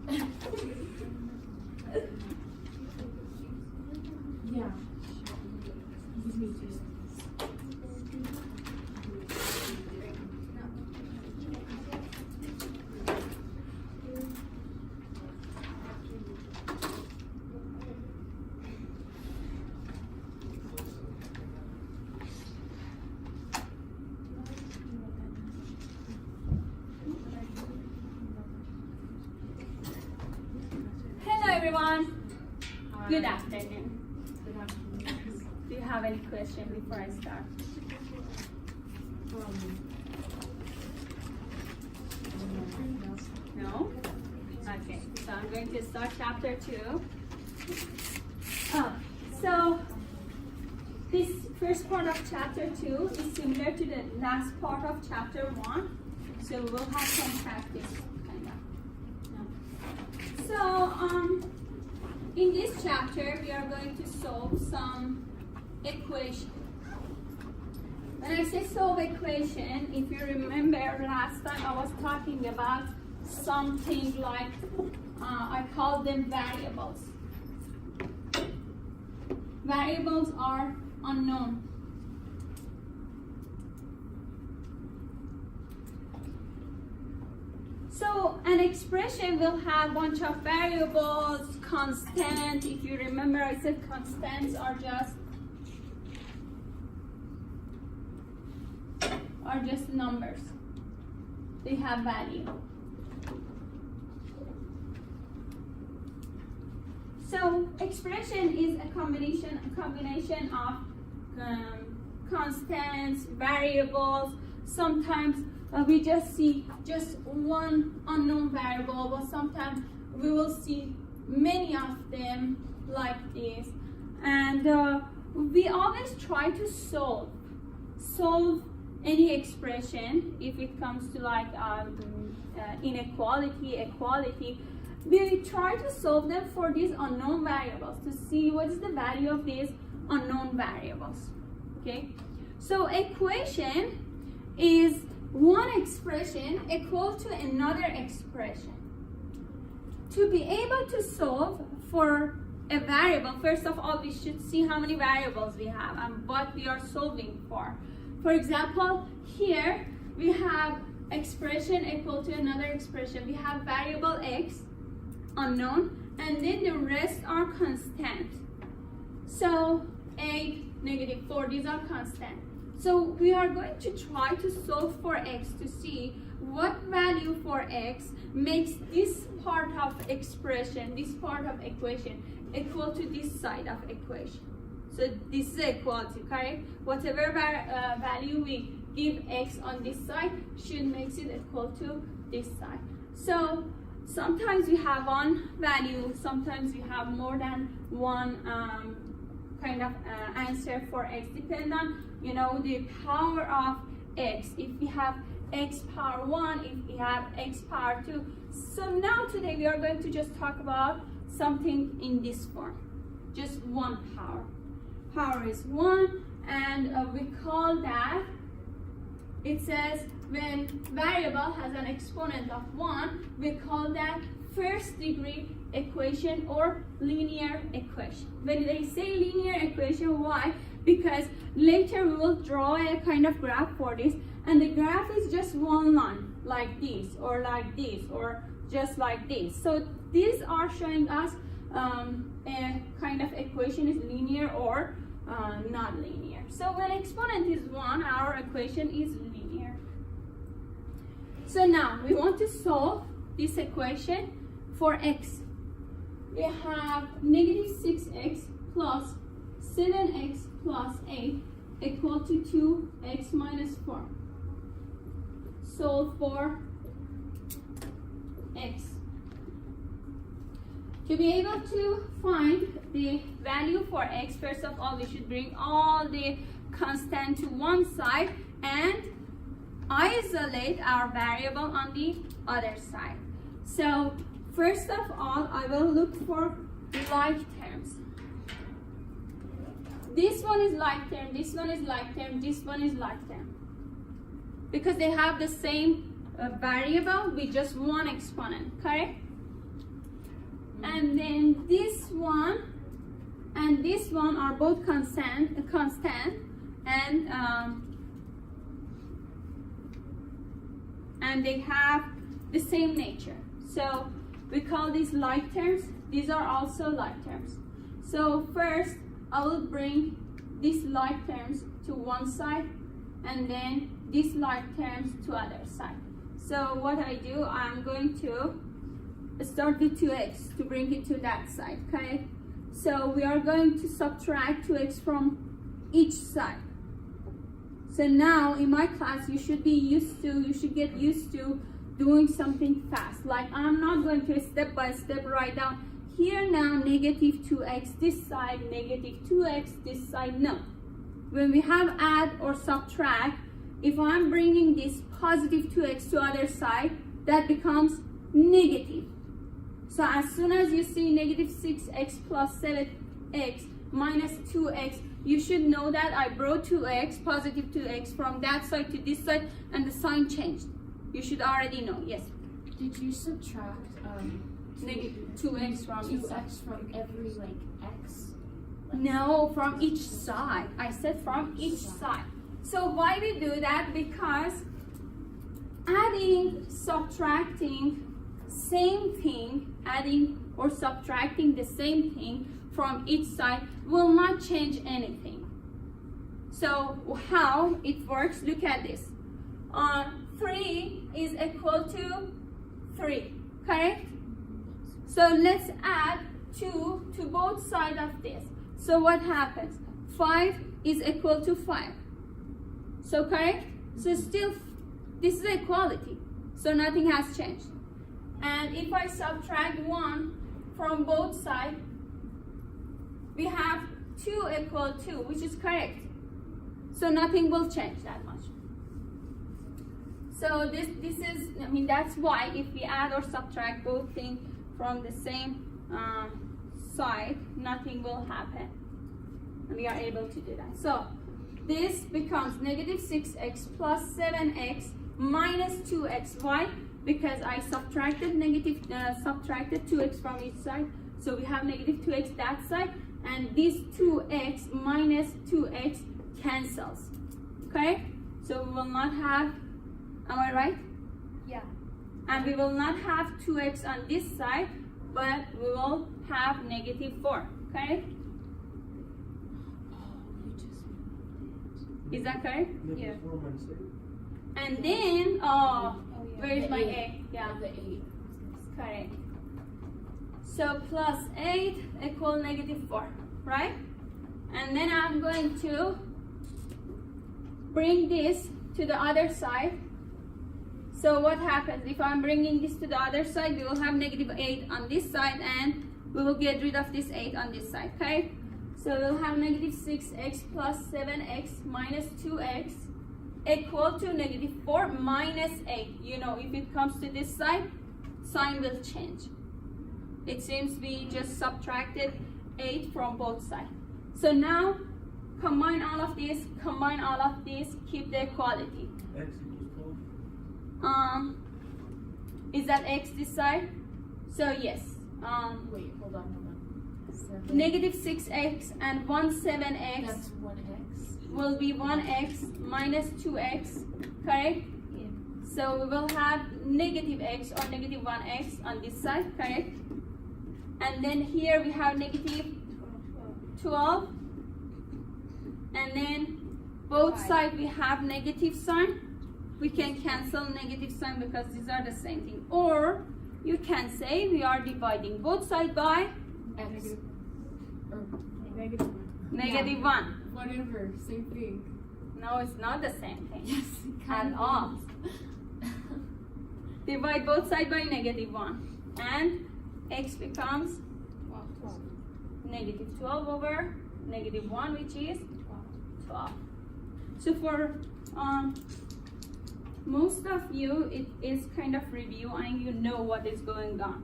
Yeah. Hello everyone. Good afternoon. Do you have any question before I start? No? Okay, so I'm going to start chapter 2. So this first part of chapter 2 is similar to the last part of chapter 1. So we'll have some practice kind of. So in this chapter we are going to solve some equation. When I say solve equation, if you remember last time I was talking about something like, I call them variables. Variables are unknown. So an expression will have a bunch of variables, constant. If you remember, I said constants are just numbers. They have value. So expression is a combination of constants, variables. Sometimes we just see just one unknown variable, but sometimes we will see many of them like this. And we always try to solve any expression. If it comes to like inequality, equality, we try to solve them for these unknown variables to see what is the value of these unknown variables. Okay, so equation is one expression equal to another expression. To be able to solve for a variable, first of all, we should see how many variables we have and what we are solving for. For example, here we have expression equal to another expression. We have variable x, unknown, and then the rest are constant. So 8, -4, these are constant. So we are going to try to solve for x to see what value for x makes this part of expression, this part of equation, equal to this side of equation. So this is equality, correct? Whatever value we give x on this side should make it equal to this side. So sometimes we have one value, sometimes we have more than one kind of answer for x, depending on the power of x. If we have x power 1, if we have x power 2. So now today we are going to just talk about something in this form, just one power. Power is 1, and we call that, it says when variable has an exponent of 1, we call that first degree equation or linear equation. When they say linear equation, why? Because later we will draw a kind of graph for this, and the graph is just one line, like this, or like this, or just like this. So these are showing us a kind of equation is linear or not linear. So when exponent is 1, our equation is linear. So now we want to solve this equation for x. We have -6x plus 7x plus 8 equal to 2x minus 4. Solve for x. To be able to find the value for x, first of all, we should bring all the constant to one side and isolate our variable on the other side. So first of all, I will look for like terms. This one is like term, this one is like term, this one is like term. Because they have the same variable with just one exponent, correct? and then this one and this one are both constant, and they have the same nature. So we call these like terms. These are also like terms. So first, I will bring these like terms to one side, and then these like terms to other side. So what I do, I'm going to start with 2x to bring it to that side, okay? So we are going to subtract 2x from each side. So now in my class, you should get used to doing something fast. Like I'm not going to step by step write down here now negative 2x this side, negative 2x this side. No. When we have add or subtract, if I'm bringing this positive 2x to other side, that becomes negative. So as soon as you see negative 6x plus 7x minus 2x, you should know that I brought 2x, positive 2x from that side to this side, and the sign changed. You should already know, yes. Did you subtract Negative 2x from each side. 2x from every x? No, from each side. I said from each side. So why we do that? Because adding, subtracting, same thing, adding or subtracting the same thing from each side will not change anything. So how it works, look at this. 3 is equal to 3, correct? So let's add 2 to both sides of this. So what happens? 5 is equal to 5. So correct? So still, this is equality. So nothing has changed. And if I subtract 1 from both sides, we have 2 equal 2, which is correct. So nothing will change that much. So this is, that's why if we add or subtract both things from the same side, nothing will happen. And we are able to do that. So this becomes negative 6x plus 7x minus 2x. Why? Because I subtracted 2x from each side. So we have negative 2x that side, and this 2x minus 2x cancels. Okay? So we will not have, am I right? Yeah. And we will not have 2x on this side, but we will have negative 4. Okay? Is that correct? Yeah. And then, yeah. where is The my 8. A? Yeah, The 8. correct. So plus 8 equal negative 4, right? And then I'm going to bring this to the other side. So what happens if I'm bringing this to the other side? We will have negative 8 on this side, and we will get rid of this 8 on this side, okay? So we'll have negative 6x plus 7x minus 2x equal to negative 4 minus 8. You know, if it comes to this side, sign will change. It seems we just subtracted 8 from both sides. So now, combine all of this, keep the equality. X equals 12. Is that x this side? So yes. Wait, hold on. 7. Negative 6x and 7x That's 1x. will be 1x minus 2x, correct? Yeah. So we will have negative x or negative 1x on this side, correct? And then here we have negative 12. And then both sides we have negative sign. We can cancel negative sign because these are the same thing. Or you can say we are dividing both sides by X. negative 1. Whatever, same thing. No, it's not the same thing. Yes, At all. Divide both sides by negative 1. And x becomes 12. negative 12 over negative 1, which is 12. So for most of you, it is kind of review and you know what is going on.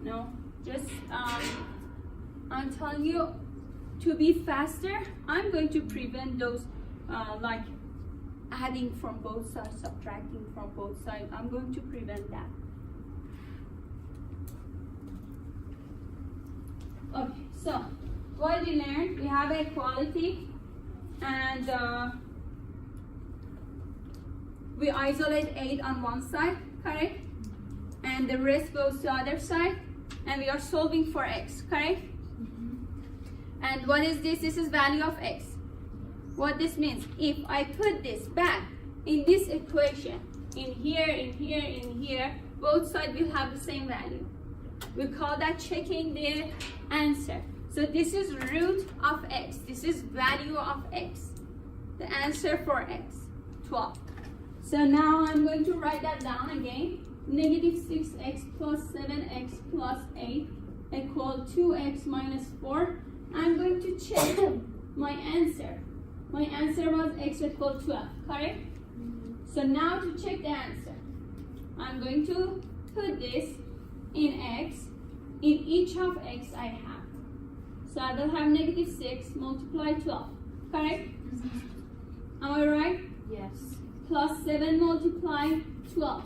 No, just I'm telling you to be faster. I'm going to prevent those like adding from both sides, subtracting from both sides. I'm going to prevent that. Okay, so what we learned, we have equality and we isolate 8 on one side, correct? And the rest goes to the other side, and we are solving for x, correct? And what is this? This is value of x. What this means, if I put this back in this equation, in here, in here, in here, both sides will have the same value. We call that checking the answer. So this is root of x. This is value of x. The answer for x, 12. So now I'm going to write that down again. Negative 6x plus 7x plus 8 equal 2x minus 4. I'm going to check my answer. My answer was x equal 12, correct? So now to check the answer, I'm going to put this in x. In each of x I have. So I will have negative 6 multiply 12, correct? Am I right? Yes. Plus 7 multiply 12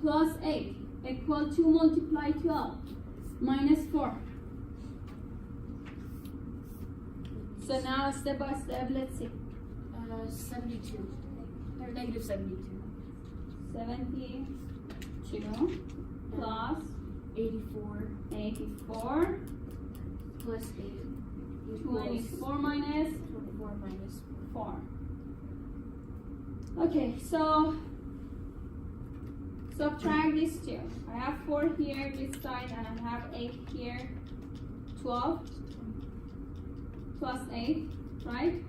plus 8 equal 2 multiply 12 minus 4. So now step by step, let's see. 72. Or negative 72. 72 plus 84 84 plus 8 equals 24 minus 24 minus 4. 4. Okay, so subtract these two. I have 4 here this side and I have 8 here. 12 plus 8, right?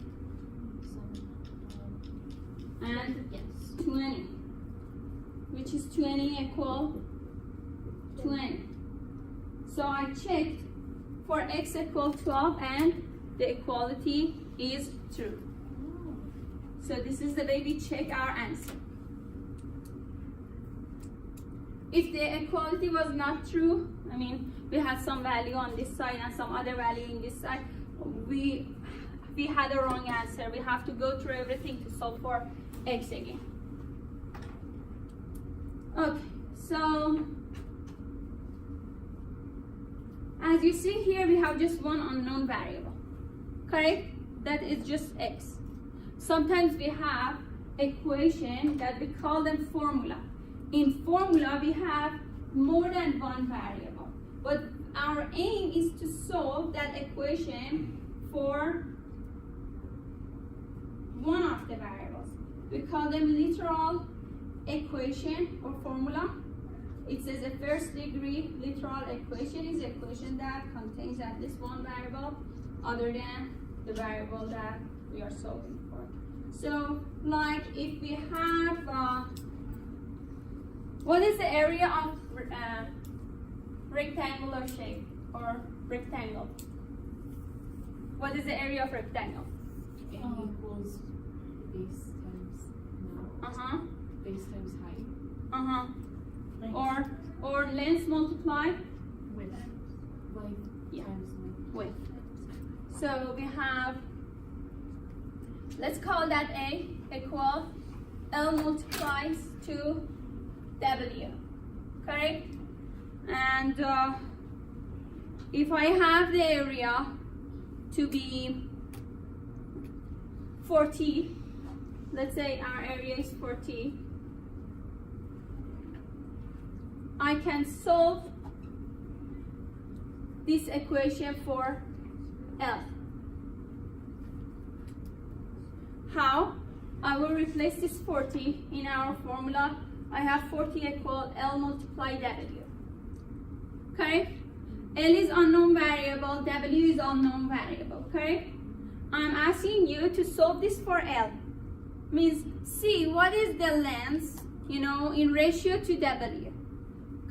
And Yes. 20, which is 20 equal 20. So I checked for x equal 12 and the equality is true. So this is the way we check our answer. If the equality was not true, I mean we had some value on this side and some other value in this side, we had a wrong answer. We have to go through everything to solve for x again. Okay, so as you see here, we have just one unknown variable, correct? That is just x. Sometimes we have equation that we call them formula. In formula, we have more than one variable, but our aim is to solve that equation for one of the variables. We call them literal equation or formula. It says a first degree literal equation is an equation that contains at least one variable other than the variable that we are solving for. So, like if we have, what is the area of rectangular shape or rectangle? What is the area of rectangle? It equals base times base times height. Or length multiply Width. Length Yeah. times length. width. So we have, let's call that A equal L multiplies to W, correct? And if I have the area to be 40, let's say our area is 40, I can solve this equation for L. How? I will replace this 40 in our formula. I have 40 equal L multiply W. Correct? L is unknown variable, W is unknown variable, correct? I'm asking you to solve this for L. Means see what is the length, in ratio to W.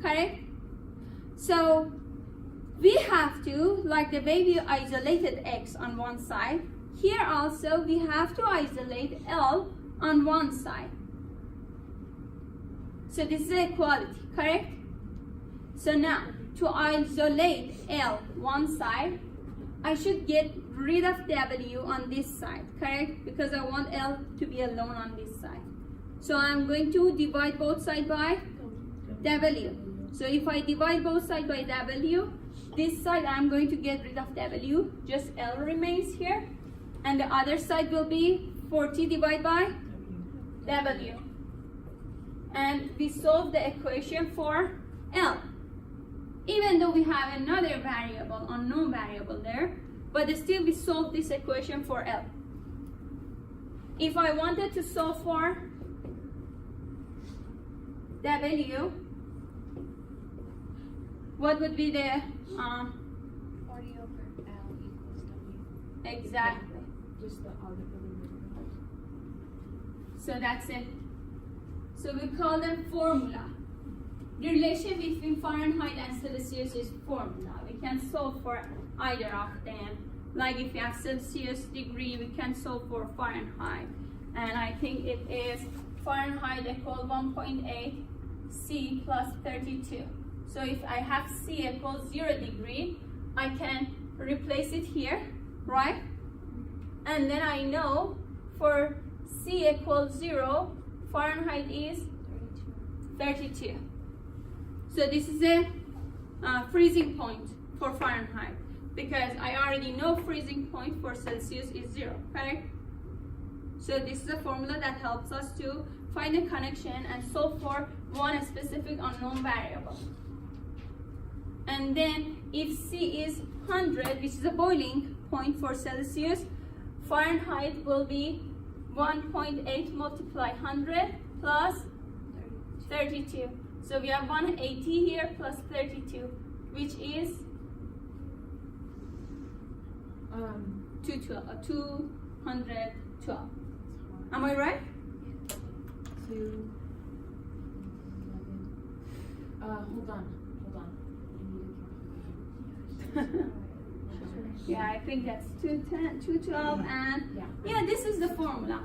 Correct? So we have to, like the way we isolated X on one side, here also we have to isolate L on one side. So this is equality, correct? So now, to isolate L one side, I should get rid of W on this side, correct? Because I want L to be alone on this side. So I'm going to divide both sides by W. So if I divide both sides by W, this side I'm going to get rid of W, just L remains here, and the other side will be 40 divided by W. And we solve the equation for L. Even though we have another variable, unknown variable there, but still we solve this equation for L. If I wanted to solve for W, what would be the 40 over L equals W. exactly? Just the other variable. So that's it. So we call them formula. The relation between Fahrenheit and Celsius is formula. We can solve for either of them. Like if you have Celsius degree, we can solve for Fahrenheit. And I think it is Fahrenheit equals 1.8 C plus 32. So if I have C equals 0 degree, I can replace it here, right? And then I know for C equals 0, Fahrenheit is 32. So this is a freezing point for Fahrenheit because I already know freezing point for Celsius is 0, correct? So this is a formula that helps us to find a connection and solve for one specific unknown variable. And then if C is 100, which is a boiling point for Celsius, Fahrenheit will be 1.8 multiply 100 plus 32. So we have 180 here plus 32, which is 212. Am I right? 2, 11. Hold on. I need a calculator. Yeah, I think that's 210, 212, and Yeah. this is the formula.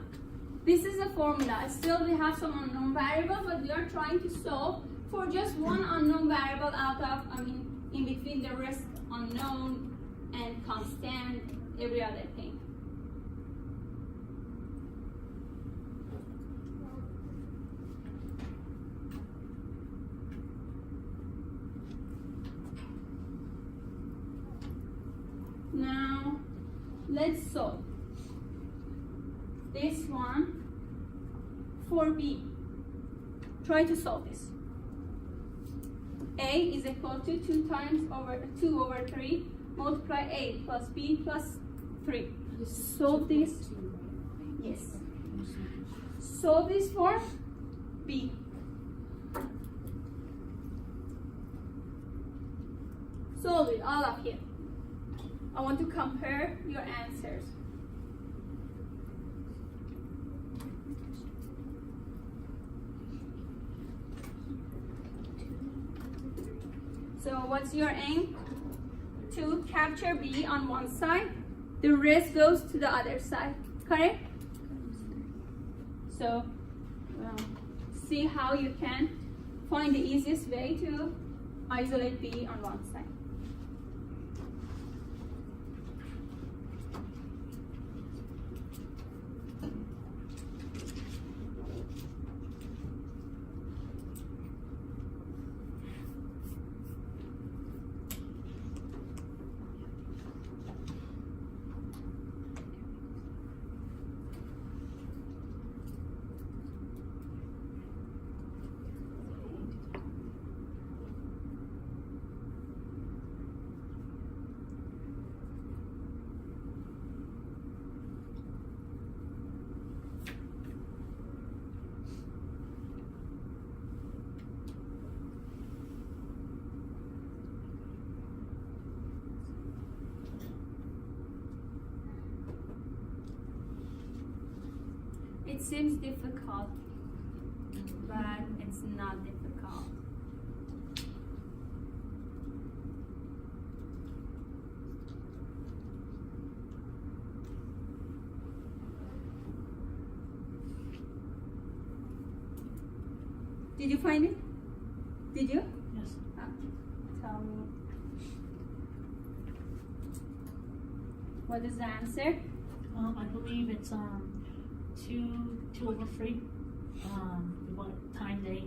This is the formula. Still, we have some unknown variable, but we are trying to solve for just one unknown variable out of, in between the rest unknown and constant, every other thing. Now, let's solve this one for B. Try to solve this. A is equal to 2 over 3 multiply A plus B plus 3. Solve this. Yes. Solve this for B. Solve it, all of you. I want to compare your answers. So what's your aim? To capture B on one side, the rest goes to the other side, correct? So see how you can find the easiest way to isolate B on one side. It seems difficult, but it's not difficult. Did you find it? Did you? Yes. Tell me. What is the answer? I believe it's 2 over 3. What time they?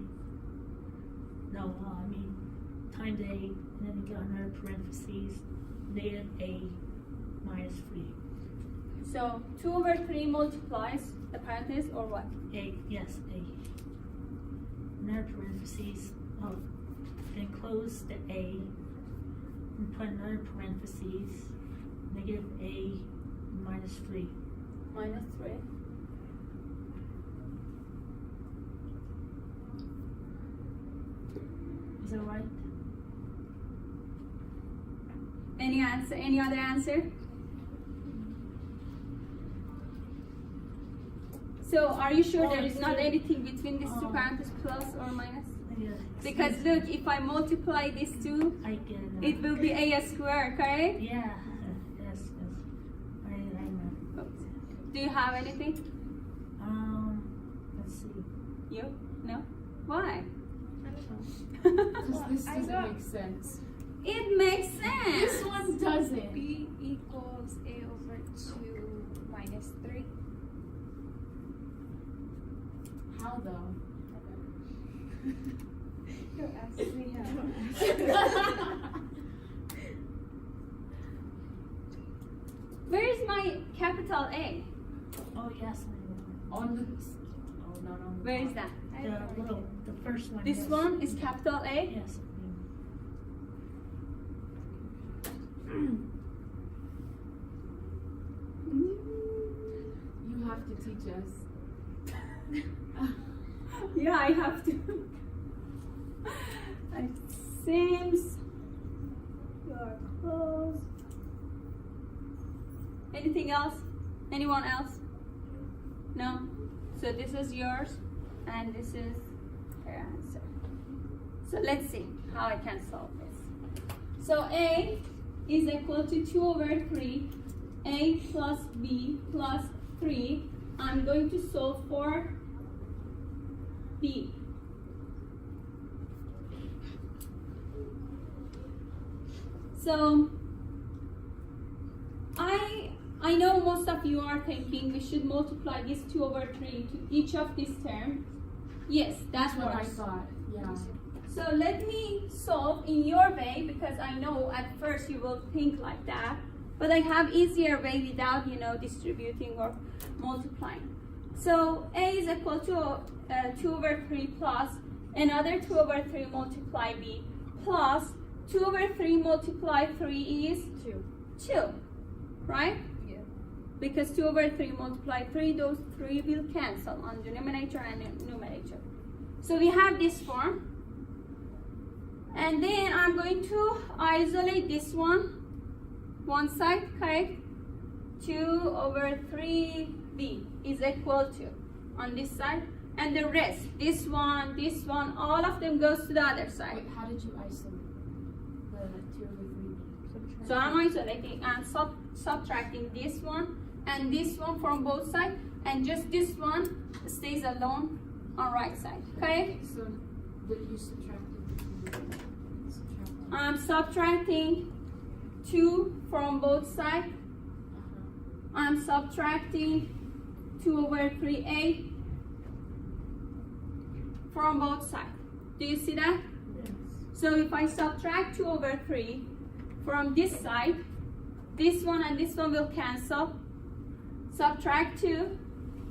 No, I mean times a, and then you got another parentheses, negative a minus 3. So 2 over 3 multiplies the parentheses or what? A, yes, a. Another parentheses, oh, then close the a, and put another parentheses, negative a minus 3. Minus 3. Is that right? Any answer? Any other answer? So are you sure there is not anything between these two parentheses, plus or minus? Yeah. Because look, if I multiply these two, I get it will be a squared, correct? Yeah. Yes. I know. Do you have anything? Let's see. You? No? Why? Because this doesn't make sense. It makes sense. This one doesn't. B equals a over 2 minus 3. How though? Don't ask me how. Where is my capital A? Oh yes, I know. On the. Oh, not on the. Where top. is that? I have no idea. The first one. This yes. one is capital A? Yes. You have to teach us. Yeah, I have to. It seems you are close. Anything else? Anyone else? No? So this is yours and this is her answer. So let's see how I can solve this. So A is equal to 2 over 3, A plus B plus 3. I'm going to solve for B. So I know most of you are thinking we should multiply this 2 over 3 to each of these terms. Yes, That's that what I works. thought. Yeah. So let me solve in your way because I know at first you will think like that, but I have easier way without distributing or multiplying. So A is equal to 2 over 3 plus another 2 over 3 multiply B plus 2 over 3 multiply 3 is 2, right? Yeah. Because 2 over 3 multiply 3, those 3 will cancel on denominator and numerator. So we have this form. And then I'm going to isolate this one side, correct? 2 over 3b is equal to on this side. And the rest, this one, all of them goes to the other side. Wait, how did you isolate the 2 over 3? So I'm isolating and subtracting this one and this one from both sides. And just this one stays alone on right side, correct? So, but you subtracted. I'm subtracting 2 from both sides. I'm subtracting 2 over 3a from both sides. Do you see that? Yes. So if I subtract 2 over 3 from this side, this one and this one will cancel. Subtract 2,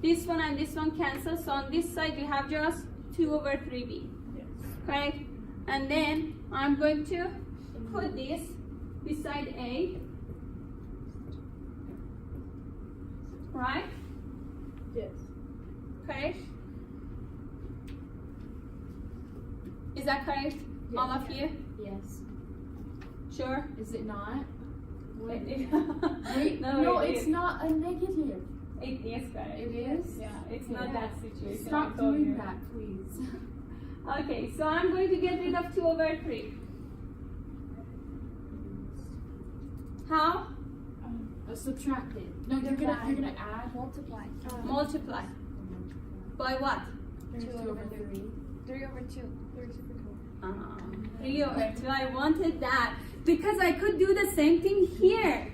this one and this one cancel. So on this side we have just 2 over 3b. Yes. Correct? And then I'm going to put this beside A. Right? Yes. Correct? Is that correct? All of you? Yes. Sure? Is it not? Wait, Wait, no, no, it it's is. not a negative. It is correct. It is? Yeah, it's not Yeah. that situation. Stop I told doing you. that, please. Okay, so I'm going to get rid of 2 over 3. How? Subtract it. No, you're gonna add. Multiply. Multiply. By what? 2 over 3. 3 over 2. 3 over 2. 3 over 2. I wanted that because I could do the same thing here.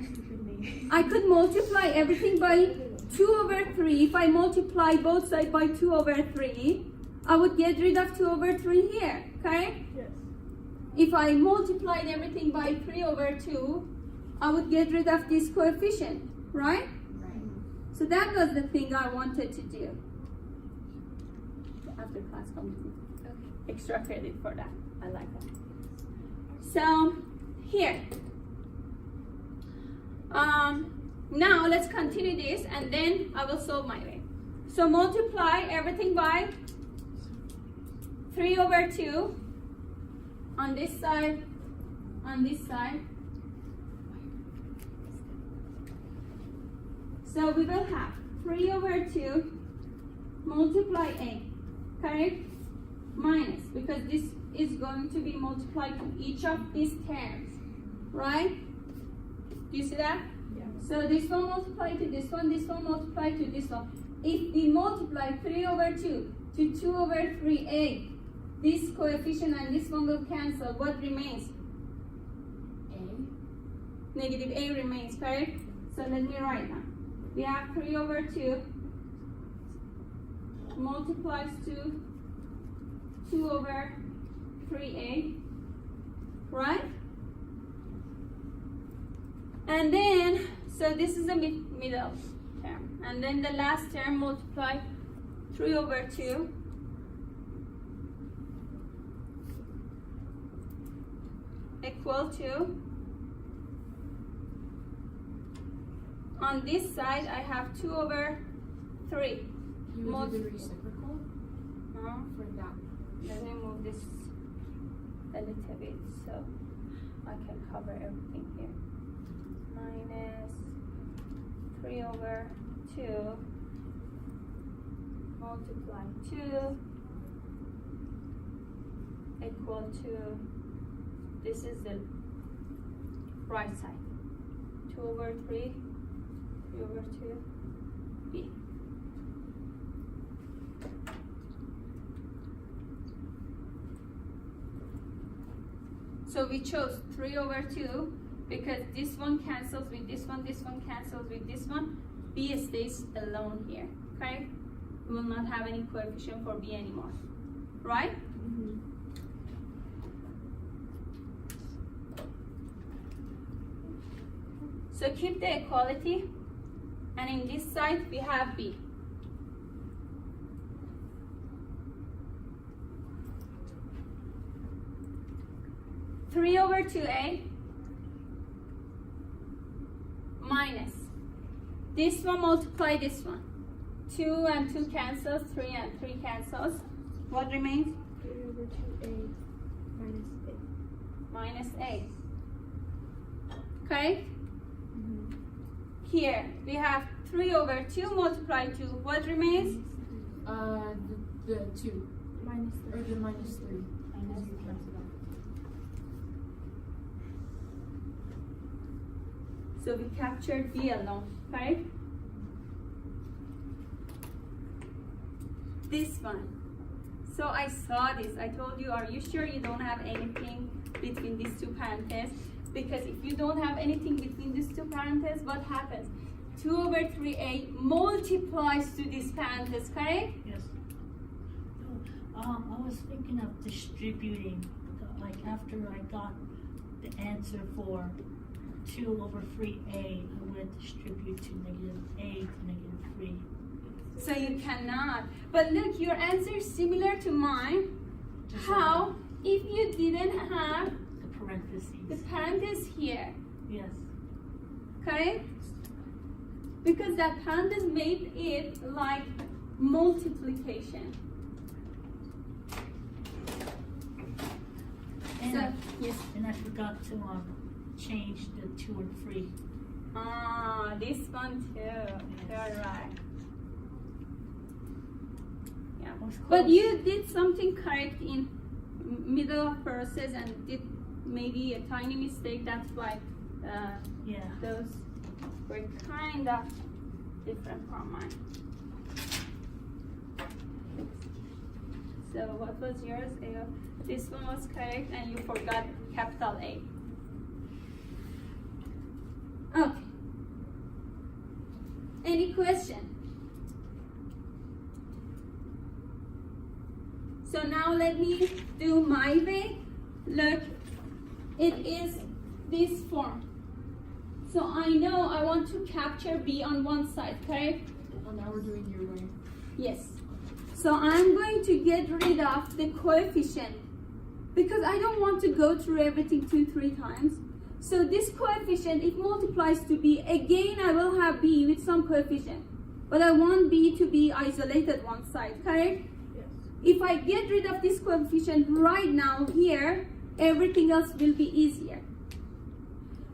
I could multiply everything by 2 over 3. If I multiply both sides by 2 over 3, I would get rid of 2 over 3 here, correct? Yes. if I multiplied everything by 3/2, I would get rid of this coefficient, right? Right. So that was the thing I wanted to do. After class comes Okay. extra credit for that. I like that. So here. Now let's continue this and then I will solve my way. So multiply everything by 3/2 on this side, on this side. So we will have 3/2 multiply A, correct? Minus, because this is going to be multiplied to each of these terms, right? Do you see that? Yeah. So this one multiply to this one multiply to this one. If we multiply 3/2 to 2/3A, this coefficient and this one will cancel. What remains? A. Negative A remains, correct? So let me write now. We have 3/2 multiplies to 2/3A, right? And then, so this is the middle term. And then the last term multiply 3/2 equal to, on this side I have 2/3. You would do the reciprocal No, for that. let me move this a little bit so I can cover everything here. Minus 3/2 multiply 2 equal to, this is the right side, 2/3, 3/2 B. So we chose 3/2 because this one cancels with this one cancels with this one. B stays alone here, okay? We will not have any coefficient for B anymore, right? Mm-hmm. So keep the equality, and in this side we have B. Three over 2A minus this one multiply this one. 2 and 2 cancels, 3 and 3 cancels. What remains? 3/2A minus A. Minus A. Okay? Mm-hmm. Here we have 3/2 multiply 2. What remains? The 2. Minus 3. Or the minus 3. Minus 3. So we captured B alone, right? This one. So I saw this. I told you, are you sure you don't have anything between these two parentheses? Because if you don't have anything between these two parentheses, what happens? 2/3A multiplies to this parenthesis, correct? Yes. I was thinking of distributing, like after I got the answer for 2/3A, I would distribute to -A to -3. So you cannot. But look, your answer is similar to mine. Just How? If you didn't have the parentheses. the parenthesis here, Yes. correct? Because that parenthesis made it like multiplication. And, So, yes. and I forgot to change the 2 and 3. Ah, this one too. You're right. Yeah. Was But close. you did something correct in middle of process and did maybe a tiny mistake. That's why Yeah. those were kind of different from mine. So what was yours? This one was correct and you forgot capital A. Okay. Any question? So now let me do my way. Look, it is this form. So I know I want to capture b on one side, correct? Oh, now we're doing your way. Yes. So I'm going to get rid of the coefficient because I don't want to go through everything 2-3 times. So this coefficient, it multiplies to b. Again, I will have b with some coefficient. But I want b to be isolated one side, correct? Yes. If I get rid of this coefficient right now here, everything else will be easier.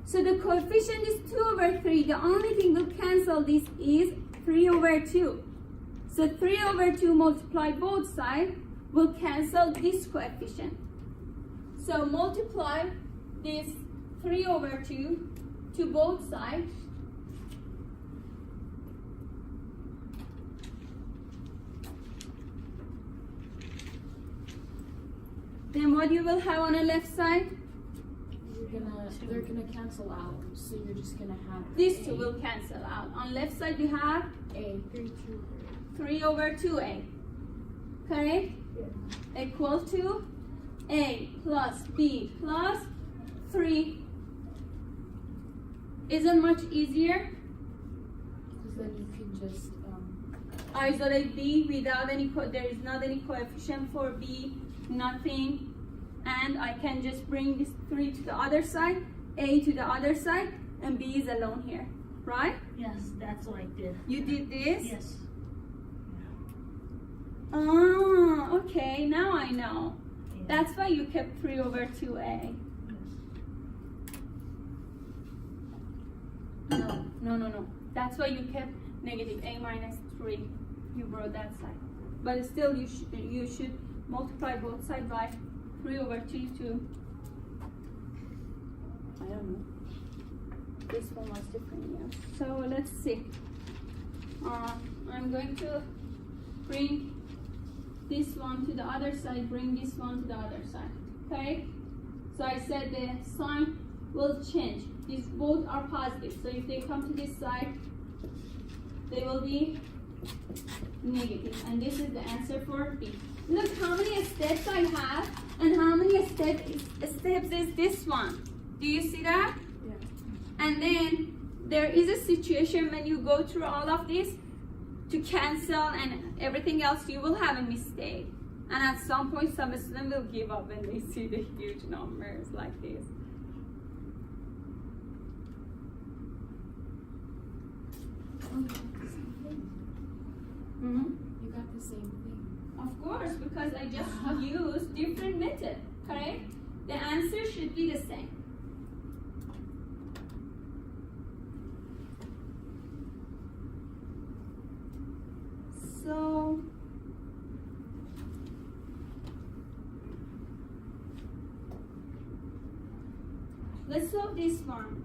So the coefficient is 2/3. The only thing will cancel this is 3/2. So 3/2 multiplied both sides will cancel this coefficient. So multiply this 3/2 to both sides. Then what you will have on the left side? They're gonna cancel out. So you're just gonna have These A. two will cancel out. On left side you have A. 3/2a. Correct? Yeah. Equal to a plus b plus 3. Isn't much easier? Because then you can just Isolate b without any there is not any coefficient for b, nothing, and I can just bring this 3 to the other side, a to the other side, and b is alone here, right? Yes, that's what I did. You did this? Yes. Oh, okay, now I know. Yeah. That's why you kept 3/2a. No. That's why you kept negative a minus 3. You brought that side. But still, you should multiply both sides by 3/2 to, I don't know. This one was different, yeah. So let's see. I'm going to bring this one to the other side, bring this one to the other side, okay? So I said the sign will change. These both are positive, so if they come to this side, they will be negative, and this is the answer for B. Look how many steps I have, and how many steps is this one. Do you see that? yeah. And then there is a situation when you go through all of this to cancel and everything else, you will have a mistake. And at some point, some students will give up when they see the huge numbers like this. Mm-hmm. You got the same thing. Of course, because I just used different method, correct? The answer should be the same. So, let's solve this one.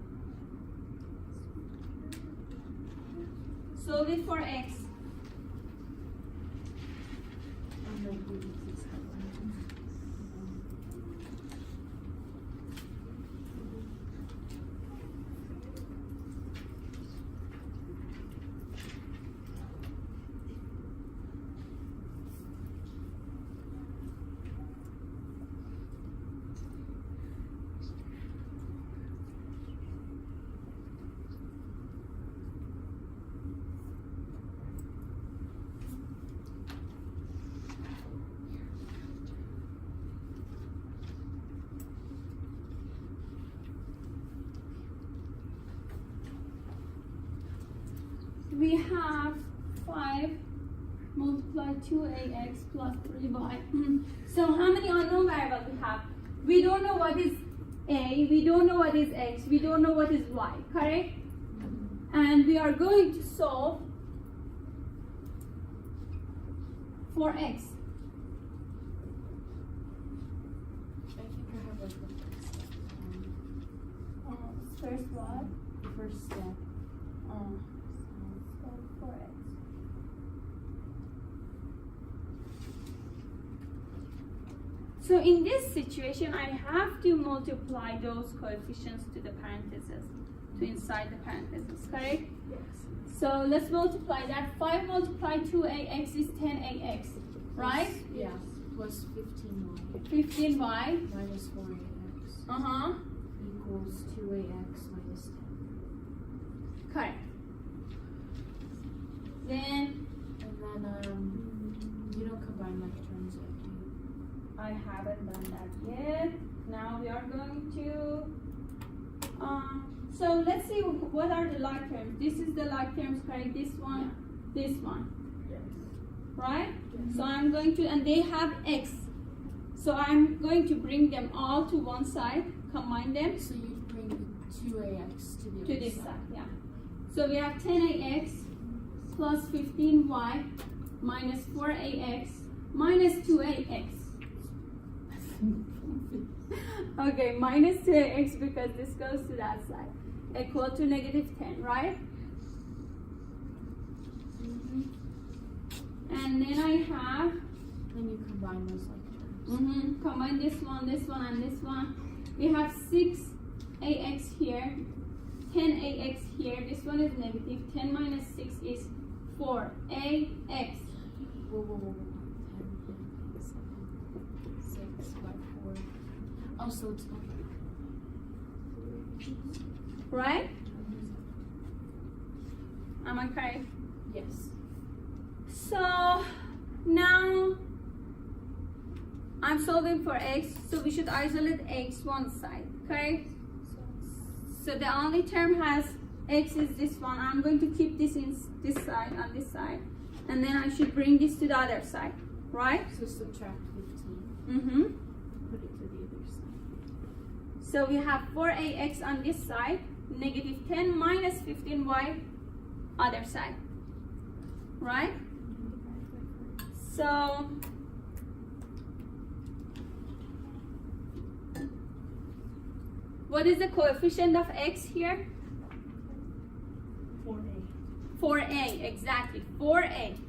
Solve it for x. We have 5 multiplied 2ax plus 3y. So how many unknown variables we have? We don't know what is a, we don't know what is x, we don't know what is y, correct? And we are going to solve for x. I think I have like the first step. First what? The first step. So for x. So in this situation, I have to multiply those coefficients to the parentheses, to inside the parentheses, correct? Yes. So let's multiply that. 5 multiplied 2ax is 10ax, right? Yeah. Plus 15y. 15y. Minus 4ax. equals 2ax minus 10. Correct. Then And then, you don't combine like terms yet, do you? I haven't done that yet. Now we are going to, so let's see what are the like terms. This is the like terms, correct? This one, Yes. right? So I'm going to, and they have x. So I'm going to bring them all to one side, combine them So you bring the 2ax to the to other this side. side, yeah. So we have 10ax plus 15y minus 4ax minus 2ax. Okay, minus 2ax because this goes to that side, equal to negative 10, right? And then I have, Then you combine those like terms. combine this one, and this one. We have 6ax here, 10ax here. This one is negative. 10 minus 6 is 4ax. Whoa. 10, 6 by 4. Oh, so it's not. Right? Am I correct? Yes. So now I'm solving for x, so we should isolate x one side, correct? So the only term has x is this one. I'm going to keep this in this side, on this side, and then I should bring this to the other side, right? So subtract 15. Put it to the other side. So we have 4ax on this side, negative 10 minus 15y other side, right? So what is the coefficient of x here? 4a. 4a, exactly, 4a.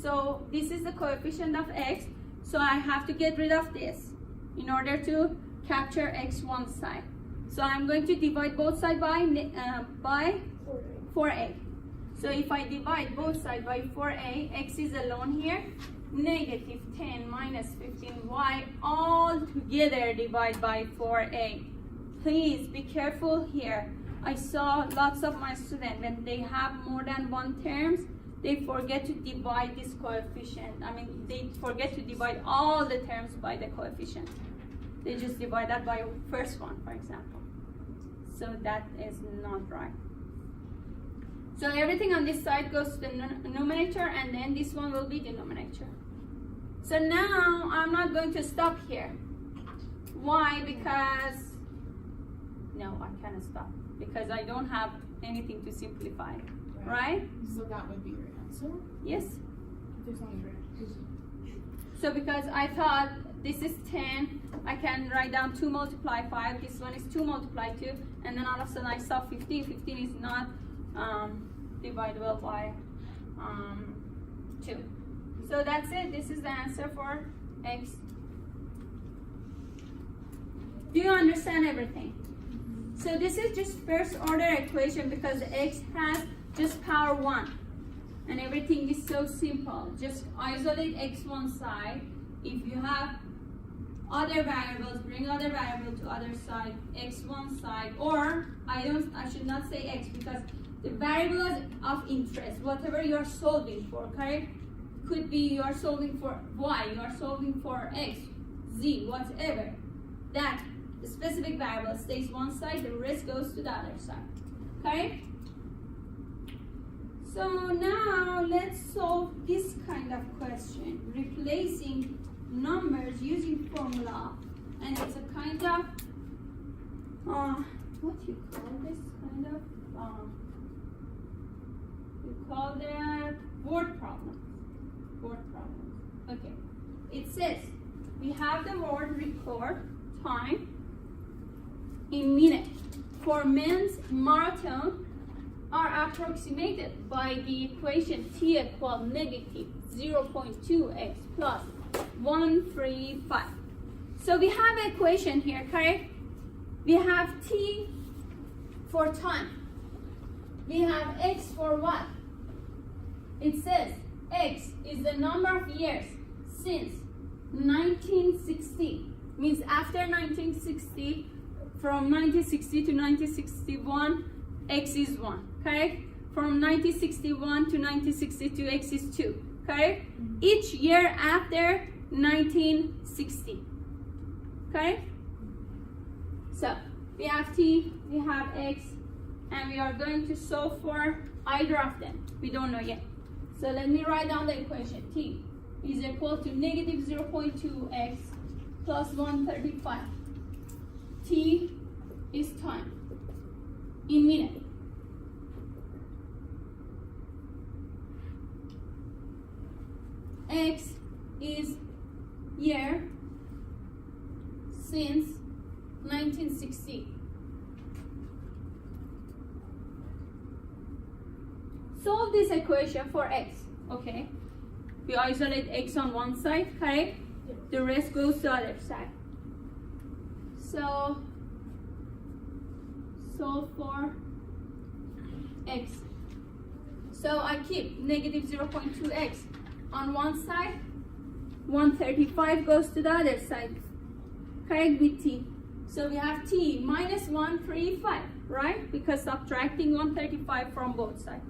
So this is the coefficient of x, so I have to get rid of this in order to capture x one side. So I'm going to divide both sides by 4a. So if I divide both sides by 4a, x is alone here, negative 10 minus 15y all together divide by 4a. Please be careful here. I saw lots of my students, when they have more than one terms, they forget to divide this coefficient. I mean, they forget to divide all the terms by the coefficient. They just divide that by first one, for example. So that is not right. So everything on this side goes to the numerator, and then this one will be denominator. So now I'm not going to stop here. Why? Because, no, I cannot stop. Because I don't have anything to simplify, right? So that would be your answer? Yes? There's only So because I thought this is 10, I can write down 2 multiply 5, this one is 2 multiply 2, and then all of a sudden I saw 15. 15 is not divisible by 2. So that's it. This is the answer for x. Do you understand everything? So this is just first order equation because x has just power 1. And everything is so simple. Just isolate x one side. If you have other variables, bring other variable to other side, x one side, or I should not say x because the variables of interest, whatever you are solving for, correct? Could be you are solving for y, you are solving for x, z, whatever. That specific variable stays one side, the rest goes to the other side. Okay? So now let's solve this kind of question, replacing numbers using formula, and it's a kind of what you call this kind of you call that word problem. Okay, it says we have the word record time in minutes for men's marathon are approximated by the equation t equal negative 0.2x plus 135. So we have an equation here, correct? We have t for time. We have x for what? It says x is the number of years since 1960. Means after 1960, from 1960 to 1961, x is 1, correct? From 1961 to 1962, x is 2, correct? Each year after 1960, correct? So we have t, we have x, and we are going to solve for either of them. We don't know yet. So let me write down the equation. T is equal to negative 0.2x plus 135. T is time in minutes. X is year since 1960. Solve this equation for x, okay? We isolate x on one side, correct? The rest goes to the other side. So, solve for x. So I keep negative 0.2x on one side, 135 goes to the other side, correct, with t. So we have t minus 135, right? Because subtracting 135 from both sides.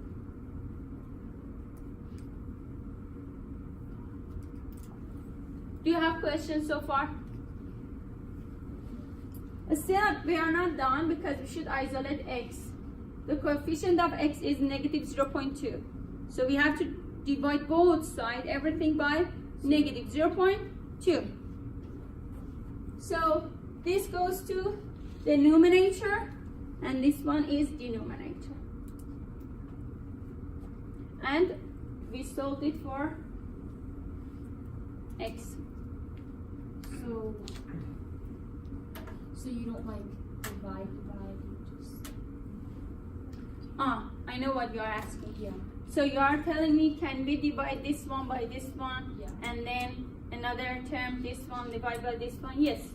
Do you have questions so far? Still, we are not done because we should isolate x. The coefficient of x is negative 0.2. So we have to divide both sides, everything by negative 0.2. So this goes to the numerator and this one is denominator. And we solved it for x. So you don't like divide, you just... I know what you are asking. Yeah. So you are telling me, can we divide this one by this one? Yeah. And then another term, this one divide by this one? Yes.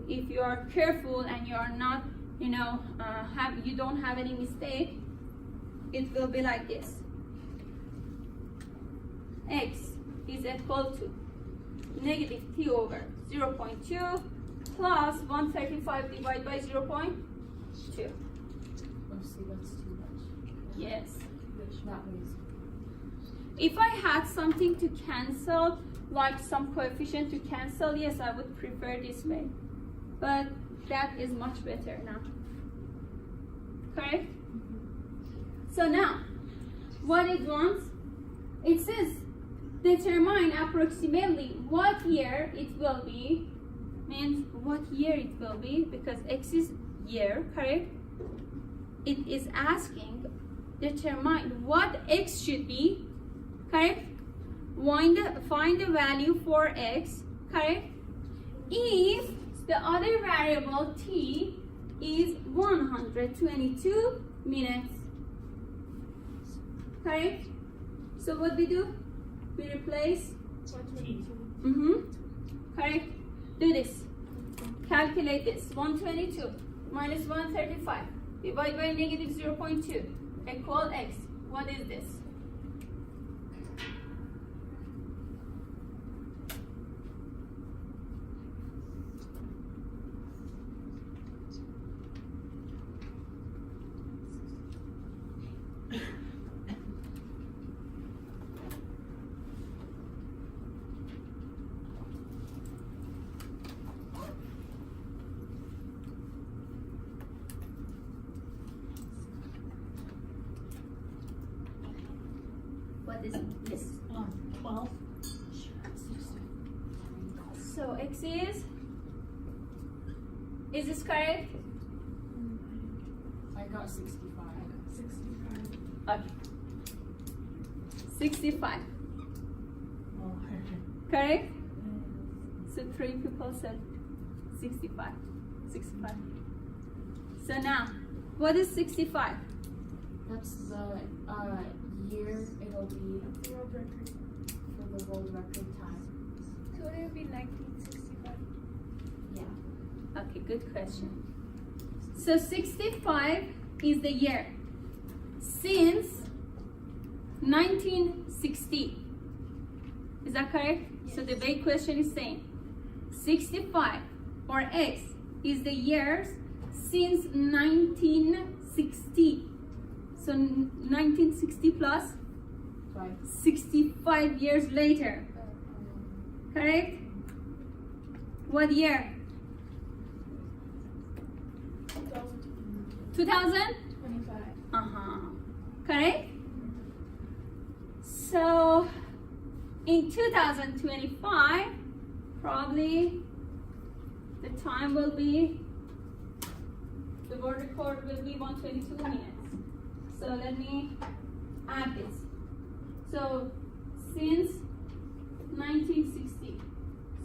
If you are careful and you are not, you know, you don't have any mistake, it will be like this. X is equal to negative t over 0.2 plus 135 divided by 0.2. Oh, see, that's too much. Yes. That means... If I had something to cancel, like some coefficient to cancel, yes, I would prefer this way. But that is much better now. Correct? So now, what it wants, it says determine approximately what year it will be, means what year it will be, because x is year, correct? It is asking determine what x should be, correct? Find the value for x, correct? If the other variable t is 122 minutes, correct? So what we do? We replace T. Correct? Do this. Calculate this. 122 minus 135 divided by negative 0.2 equal x. What is this? What is this? 12. So x is this correct? I got 65. 65. Okay. 65. Oh. Correct? So 3 people said 65. 65. So now, what is 65? That's the year it'll be World record. for the world record time. So it would be 1965. Yeah. Okay, good question. So 65 is the year since 1960. Is that correct? Yes. So the big question is saying 65 or x is the years since 1960. So 1960 plus 65 years later. Correct? What year? 2000? 25. Correct? So in 2025, probably the time will be, the word record will be 122 minutes. So let me add this. So since 1960,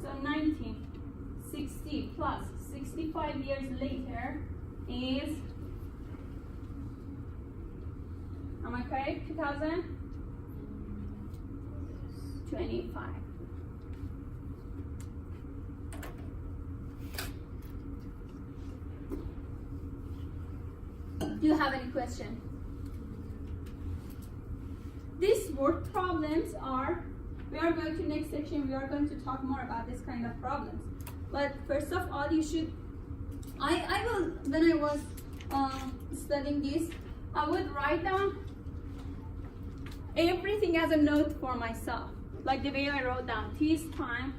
so 1960 plus 65 years later is, am I correct? 2025. Do you have any question? These word problems are, we are going to next section, we are going to talk more about this kind of problems. But first of all, you should, I will, when I was studying this, I would write down everything as a note for myself. Like the way I wrote down, t is time,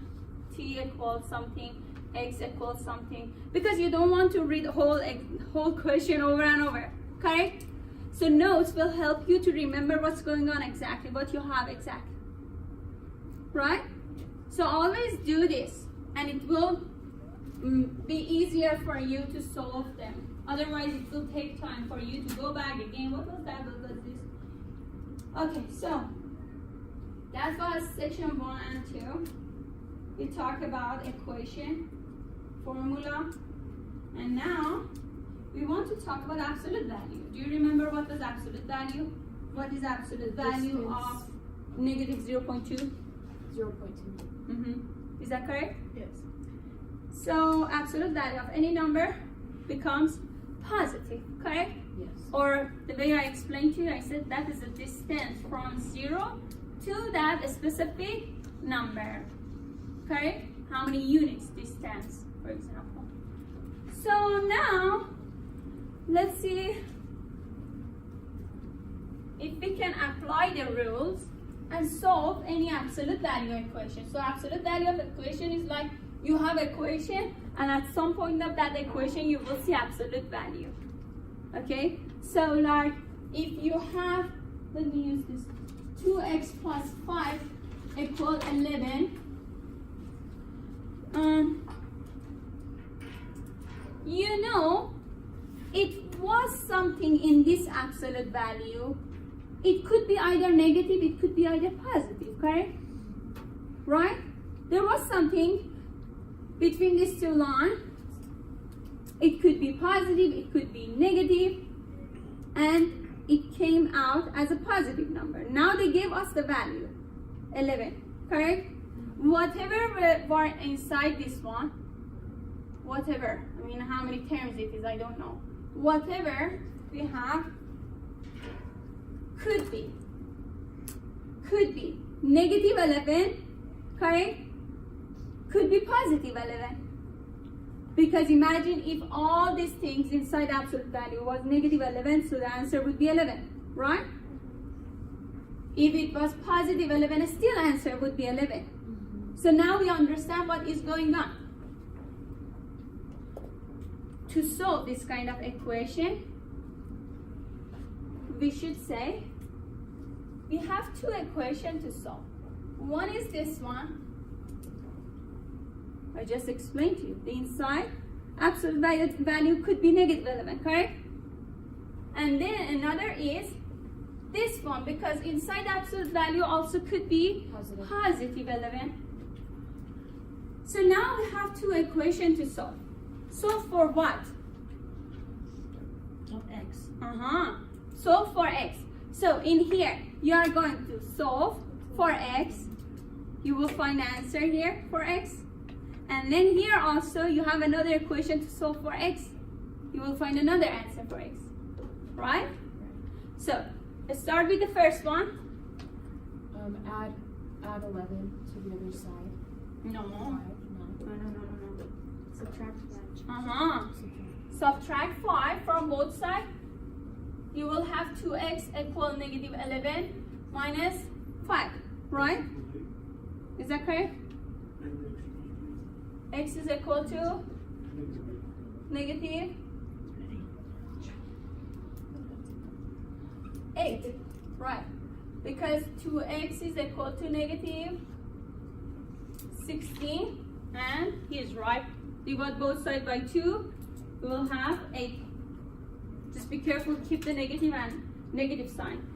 t equals something, x equals something, because you don't want to read the whole question over and over, correct? So notes will help you to remember what's going on exactly, what you have exactly, right? So always do this, and it will be easier for you to solve them. Otherwise, it will take time for you to go back again. What was that? What was this? Okay, so that was section 1 and 2. We talked about equation, formula, and now we want to talk about absolute value. Do you remember what was absolute value? What is absolute value of negative 0.2? 0.2. Is that correct? Yes. So absolute value of any number becomes positive, correct? Yes. Or the way I explained to you, I said that is the distance from 0 to that specific number, correct? How many units distance, for example. So now, let's see if we can apply the rules and solve any absolute value equation. So absolute value of equation is like you have equation, and at some point of that equation you will see absolute value. Okay? So like if you have, let me use this, 2x plus 5 equal 11. You know, it was something in this absolute value. It could be either negative, it could be either positive, correct? Right? There was something between these two lines. It could be positive, it could be negative, and it came out as a positive number. Now they gave us the value, 11, correct? Whatever were inside this one, whatever, I mean how many terms it is, I don't know. Whatever we have could be negative 11, correct? Could be positive 11. Because imagine if all these things inside absolute value was negative 11, so the answer would be 11, right? If it was positive 11, still answer would be 11. So now we understand what is going on. To solve this kind of equation, we should say we have two equations to solve. One is this one. I just explained to you. The inside absolute value could be negative 11, correct? And then another is this one, because inside absolute value also could be positive 11. So now we have two equations to solve. Solve for what? Of x. Solve for x. So in here, you are going to solve for x. You will find the answer here for x. And then here also, you have another equation to solve for x. You will find another answer for x. Right? So, let's start with the first one. Add 11 to the other side. No. No. No. Subtract that. subtract 5 from both sides, you will have 2x equal negative 11 minus 5, right? Is that correct? X is equal to negative 8, right? Because 2x is equal to negative 16, and he's right. Divide both sides by 2, we will have 8. Just be careful, keep the negative and negative sign.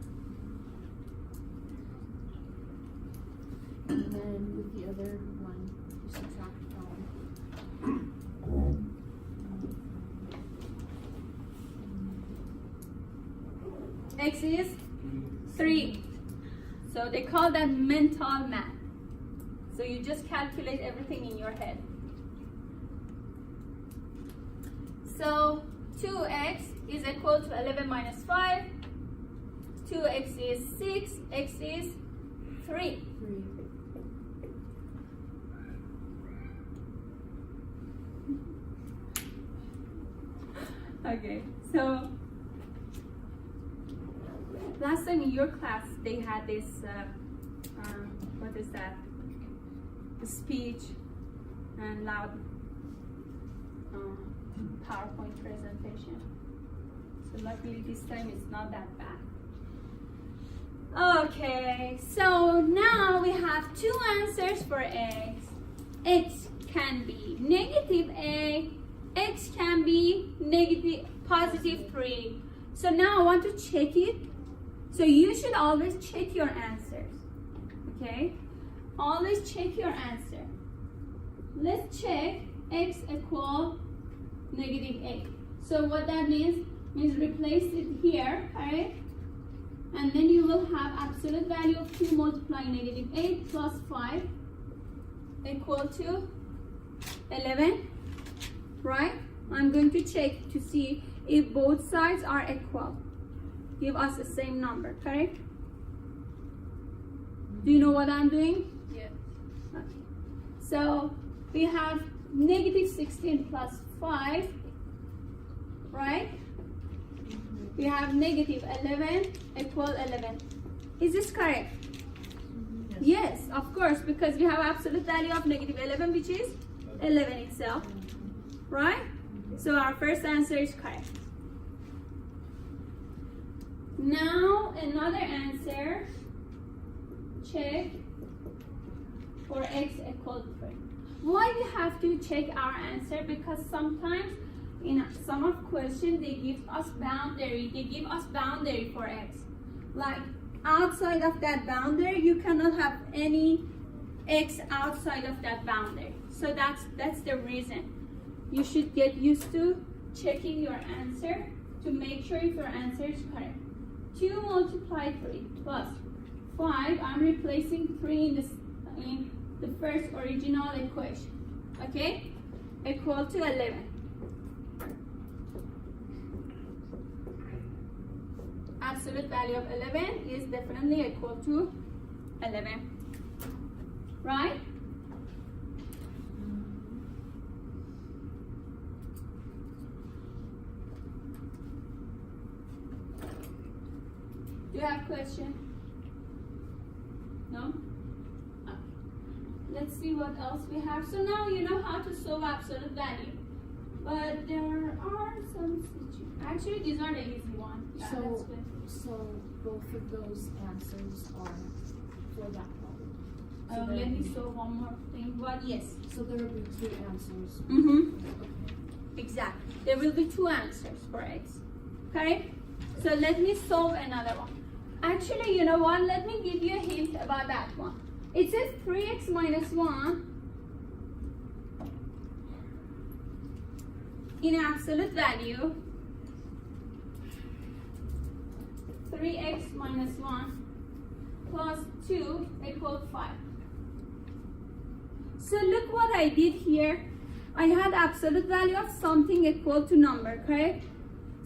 And then with the other one, you subtract X is 3. So they call that mental math. So you just calculate everything in your head. So 2x is equal to 11 minus 5. 2x is 6. X is 3. 3. Okay, so last time in your class they had this, what is that? Speech and loud PowerPoint presentation. So luckily this time it's not that bad. Okay, so now we have two answers for x. X can be negative a, x can be positive 3. So now I want to check it. So you should always check your answers. Okay? Always check your answer. Let's check x equal negative 8. So what that means replace it here, alright? And then you will have absolute value of 2 multiplying negative 8 plus 5 equal to 11, right? I'm going to check to see if both sides are equal. Give us the same number, correct? Do you know what I'm doing? Yes. Okay. So we have negative 16 plus 5, right? We have negative 11 equal 11. Is this correct? Yes, of course, because we have absolute value of negative 11, which is 11 itself, right? So our first answer is correct. Now another answer, check for x equal 3. Why we have to check our answer? Because sometimes in some of questions they give us boundary. They give us boundary for x. Like outside of that boundary, you cannot have any x outside of that boundary. So that's the reason. You should get used to checking your answer to make sure if your answer is correct. 2 multiply 3 plus 5. I'm replacing 3 in the first original equation. Okay? Equal to 11. Absolute value of 11 is definitely equal to 11. Right? Do you have a question? No? Okay. Let's see what else we have. So now you know how to solve absolute value. But there are some situations. Actually, these are the easy ones. Yeah, that's good. So both of those answers are for that problem. Let me solve one more thing. But yes. So there will be 2 answers. Mm-hmm. Exactly. There will be 2 answers for x. Okay? So let me solve another one. Actually, you know what? Let me give you a hint about that one. It says 3x minus 1 in absolute value. 3x minus 1 plus 2 equals 5. So look what I did here. I had absolute value of something equal to number, correct?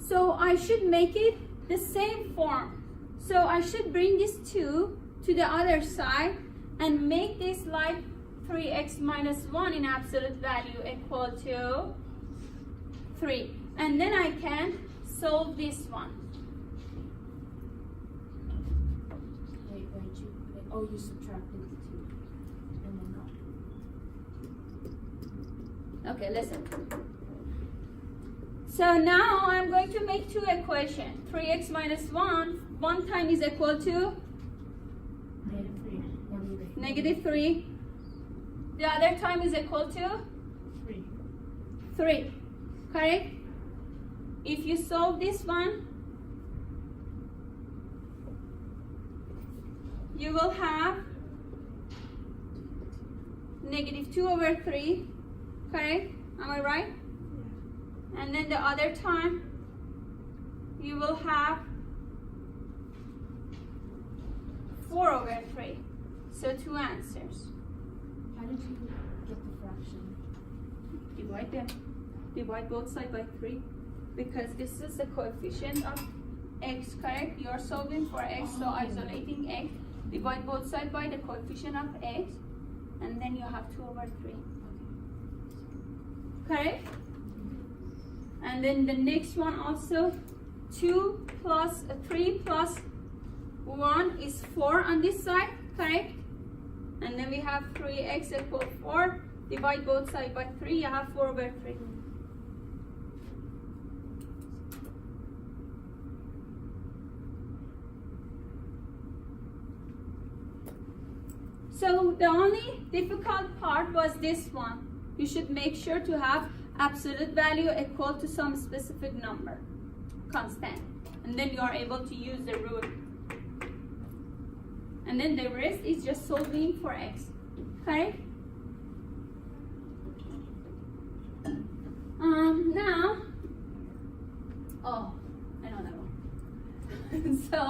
So I should make it the same form. So I should bring this 2 to the other side and make this like 3x minus 1 in absolute value equal to 3. And then I can solve this one. Wait, you subtracted the 2. And then not. Okay, listen. So now I'm going to make two equations. 3x minus 1, one time is equal to Negative 3. -3. The other time is equal to 3. 3. Correct? If you solve this one, you will have -2/3. Correct? Am I right? And then the other time, you will have 4/3. So 2 answers. How did you get the fraction? Divide them. Divide both sides by 3. Because this is the coefficient of x, correct? You are solving for x, so isolating x. Divide both sides by the coefficient of x. And then you have 2/3. Correct? And then the next one also, 2 plus 3 plus 1 is 4 on this side, correct? And then we have 3x equal 4. Divide both sides by 3, you have 4/3. So the only difficult part was this one. You should make sure to have absolute value equal to some specific number, constant. And then you are able to use the rule. And then the rest is just solving for x. Okay? Now, I know that one. So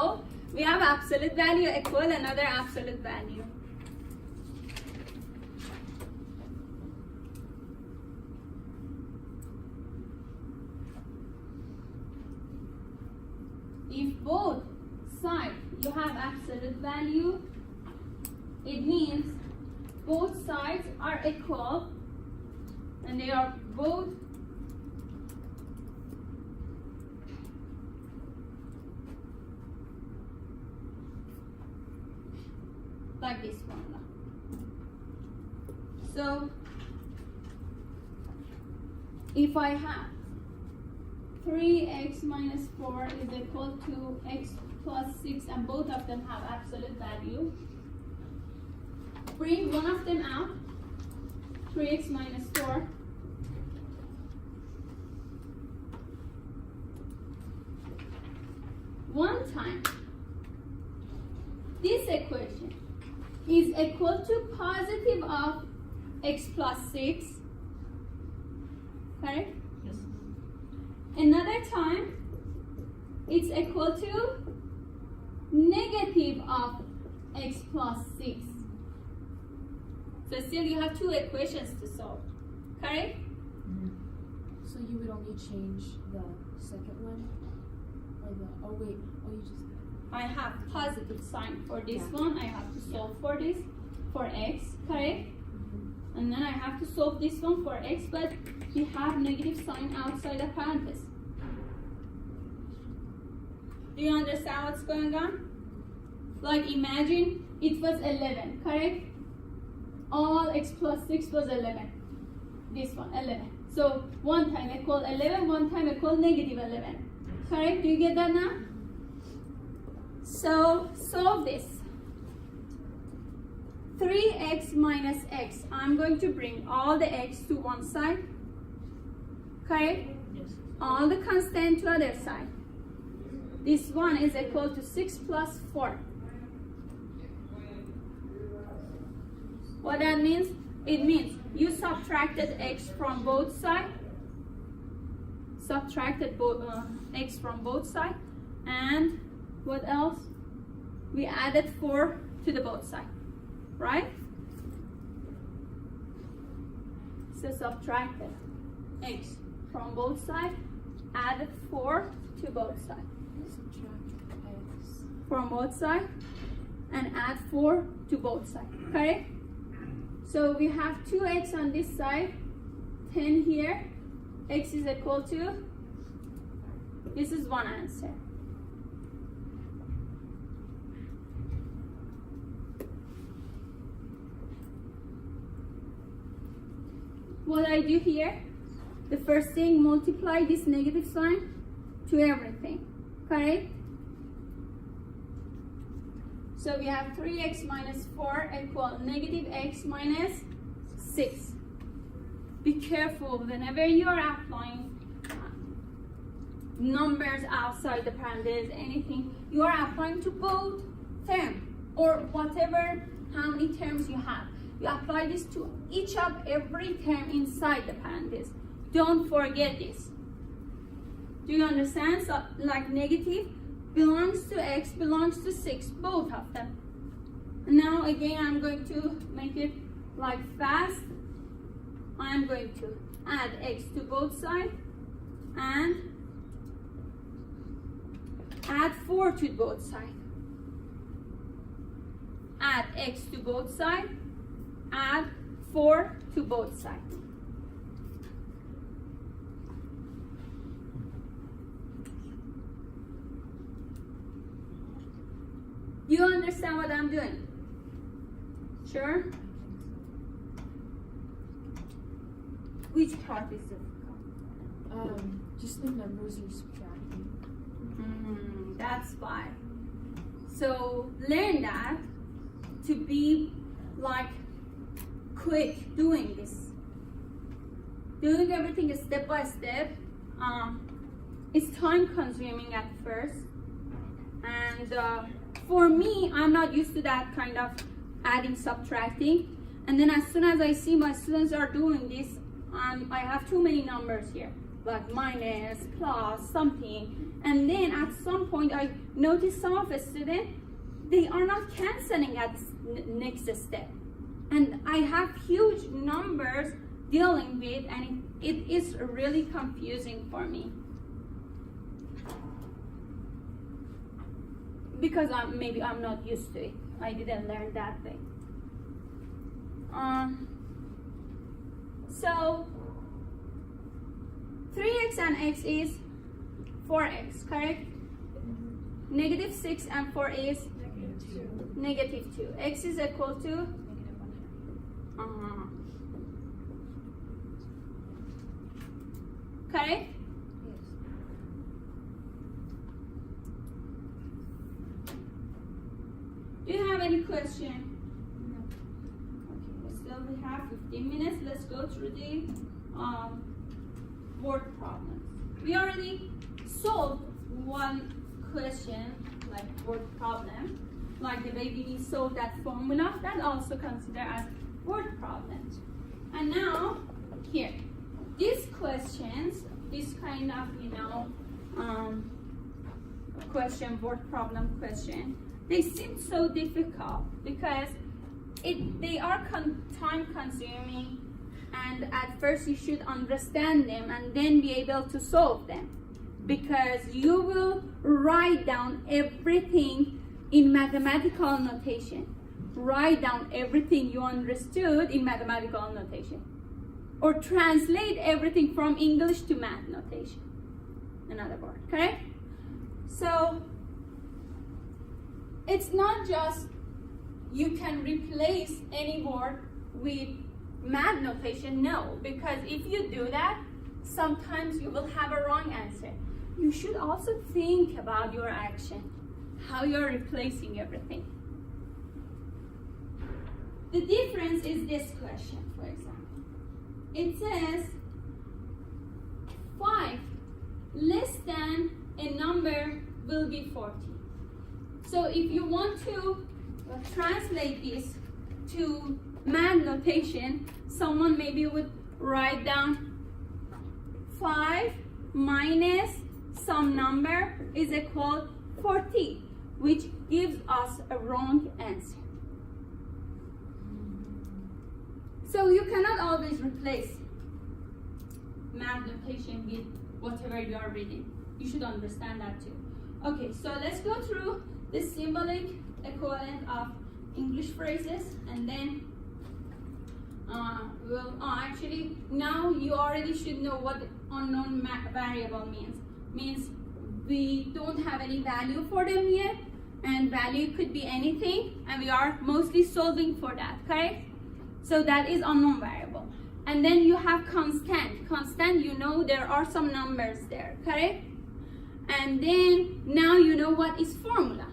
we have absolute value equal another absolute value. If both sides you have absolute value, it means both sides are equal and they are both like this formula. So if I have 3x minus 4 is equal to x plus 6 and both of them have absolute value, bring one of them out, 3x minus 4, one time this equation is equal to positive of x plus 6, correct? Yes. Another time, it's equal to negative of x plus 6. So still you have two equations to solve, correct? So you would only change the second one? Or the, you just... I have positive sign for this Yeah. one. I have to solve for this, for x, correct? And then I have to solve this one for x, but we have negative sign outside the parenthesis. Do you understand what's going on? Like imagine it was 11, correct? All x plus 6 was 11. This one, 11. So one time equal 11, one time equal negative 11. Correct? Do you get that now? So solve this. 3x minus x. I'm going to bring all the x to one side. Correct? Yes. All the constant to other side. This one is equal to 6 plus 4. What that means? It means you subtracted x from both sides. Subtracted x from both sides. And what else? We added 4 to the both sides. Right? So subtracted x from both sides, added 4 to both sides. Subtract x. From both sides, and add 4 to both sides. Correct? So we have 2x on this side, 10 here. X is equal to This is one answer. What I do here, the first thing, multiply this negative sign to everything, correct? So we have 3x minus 4 equal negative x minus 6. Be careful whenever you are applying numbers outside the parentheses, anything, you are applying to both terms or whatever, how many terms you have. You apply this to each of every term inside the parentheses. Don't forget this. Do you understand? So like negative belongs to x, belongs to 6, both of them. And now again, I'm going to make it like fast. I'm going to add x to both sides and add 4 to both sides. Add x to both sides, add 4 to both sides. You understand what I'm doing? Sure? Which part is difficult? Just the numbers you're subtracting. That's why. So learn that to be like quick doing this. Doing everything step by step. It's time consuming at first. And for me, I'm not used to that kind of adding, subtracting. And then as soon as I see my students are doing this, I have too many numbers here, like minus, plus, something. And then at some point, I notice some of the students, they are not canceling at the next step. And I have huge numbers dealing with, and it is really confusing for me. Because maybe I'm not used to it. I didn't learn that way. So 3x and x is 4x, correct? Negative 6 and 4 is negative 2. X is equal to correct? Do you have any question? No. Okay, still we have 15 minutes. Let's go through the word problems. We already solved one question, like word problem, like the way we solved that formula. That also considered as word problems. And now here, these questions, this kind of question, word problem question, they seem so difficult because they are time consuming, and at first you should understand them and then be able to solve them, because you will write down everything in mathematical notation. Write down everything you understood in mathematical notation, or translate everything from English to math notation. Another word, correct? So it's not just you can replace any word with math notation, no, because if you do that, sometimes you will have a wrong answer. You should also think about your action, how you're replacing everything. The difference is this question, for example. It says 5 less than a number will be 40. So if you want to translate this to math notation, someone maybe would write down 5 minus some number is equal 40, which gives us a wrong answer. So you cannot always replace math notation with whatever you are reading. You should understand that too. Okay, so let's go through the symbolic equivalent of English phrases, and then actually now you already should know what unknown variable means. Means we don't have any value for them yet, and value could be anything, and we are mostly solving for that, correct? So that is unknown variable. And then you have constant. Constant, you know there are some numbers there, correct? And then now you know what is formula.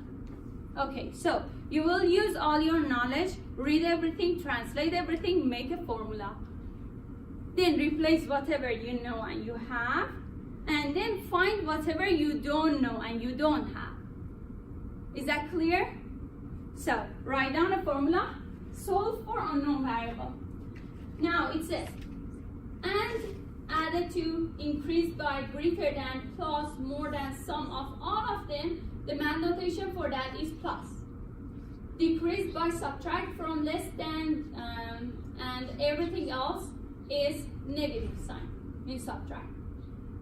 Okay, so you will use all your knowledge, read everything, translate everything, make a formula. Then replace whatever you know and you have, and then find whatever you don't know and you don't have. Is that clear? So write down a formula, solve for unknown variable. Now it says, and added to, increased by, greater than, plus, more than, sum of all of them, the math notation for that is plus. Decreased by, subtract from, less than, and everything else is negative sign in subtract.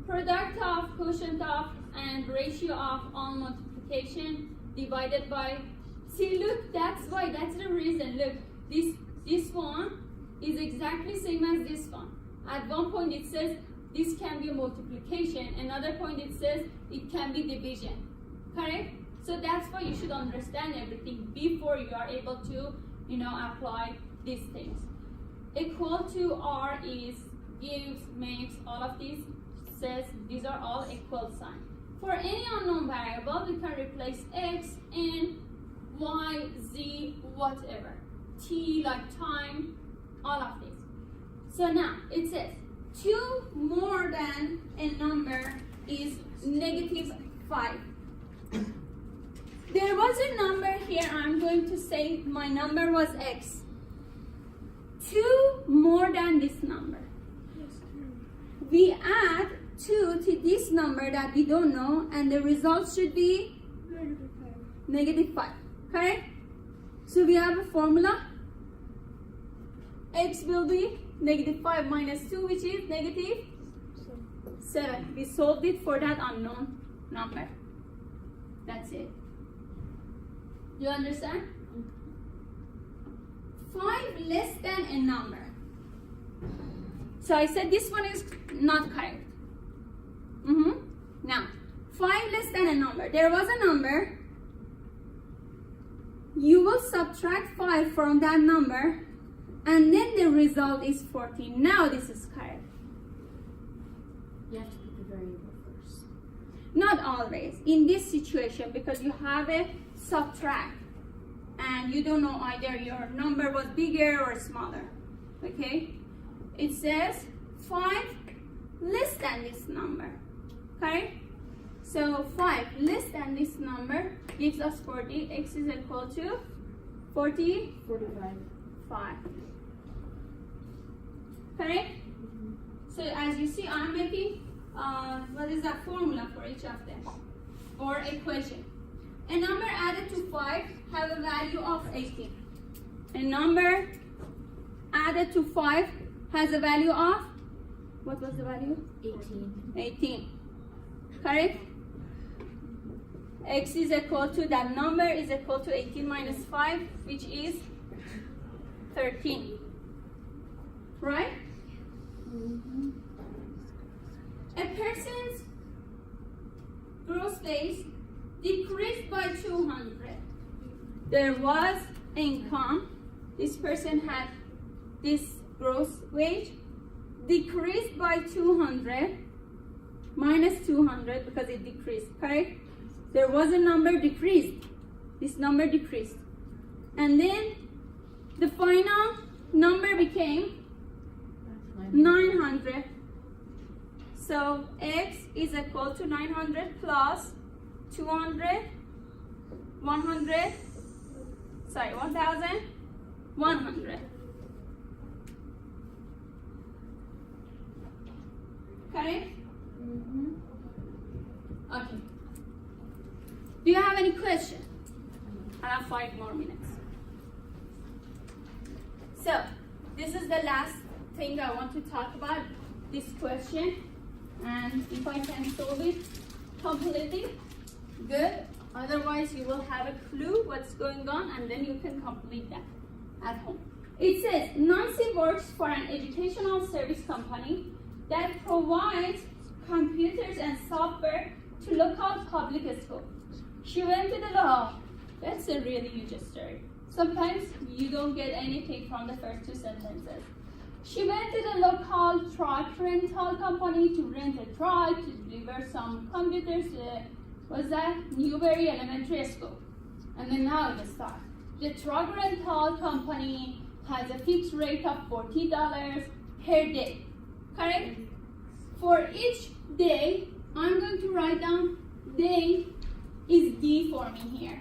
Product of, quotient of, and ratio of all multiplication divided by. See, look, that's why, that's the reason. Look, this one is exactly same as this one. At one point it says this can be a multiplication, another point it says it can be division, correct? So that's why you should understand everything before you are able to, apply these things. Equal to R is, gives, makes, all of these says these are all equal sign. For any unknown variable, we can replace X, N, Y, Z, whatever. T like time, all of these. So now it says 2 more than a number is -5. There was a number here, I'm going to say my number was X. 2 more than this number. We add 2 to this number that we don't know, and the result should be -5. Correct? So we have a formula. X will be -5 minus 2, which is -7. We solved it for that unknown number. That's it. You understand? 5 less than a number. So I said this one is not correct. Now, 5 less than a number. There was a number. You will subtract 5 from that number, and then the result is 14. Now this is correct. You have to put the variable first. Not always. In this situation, because you have a subtract, and you don't know either your number was bigger or smaller. Okay? It says 5 less than this number. Okay? So 5 less than this number gives us 40. X is equal to 45. Correct? So as you see, I'm making what is that formula for each of them, or equation. A number added to 5 have a value of 18. A number added to 5 has a value of, what was the value? 18. Correct? X is equal to, that number is equal to 18 minus 5, which is 13. Right? A person's gross base decreased by 200. There was income. This person had this gross wage decreased by 200 minus 200 because it decreased, correct? There was a number decreased. This number decreased. And then the final number became 900. So X is equal to 900 plus 200, 1,100. Correct? Okay. Do you have any question? I have 5 more minutes. So, this is the last thing I want to talk about, this question. And if I can solve it completely, good. Otherwise, you will have a clue what's going on, and then you can complete that at home. It says, Nancy works for an educational service company that provides computers and software to local public school. She went to the law. That's a really huge story. Sometimes you don't get anything from the first two sentences. She went to the local truck rental company to rent a truck to deliver some computers to, was that Newberry Elementary School. And then now it starts. The truck rental company has a fixed rate of $40 per day. Correct? For each day, I'm going to write down day is D for me here.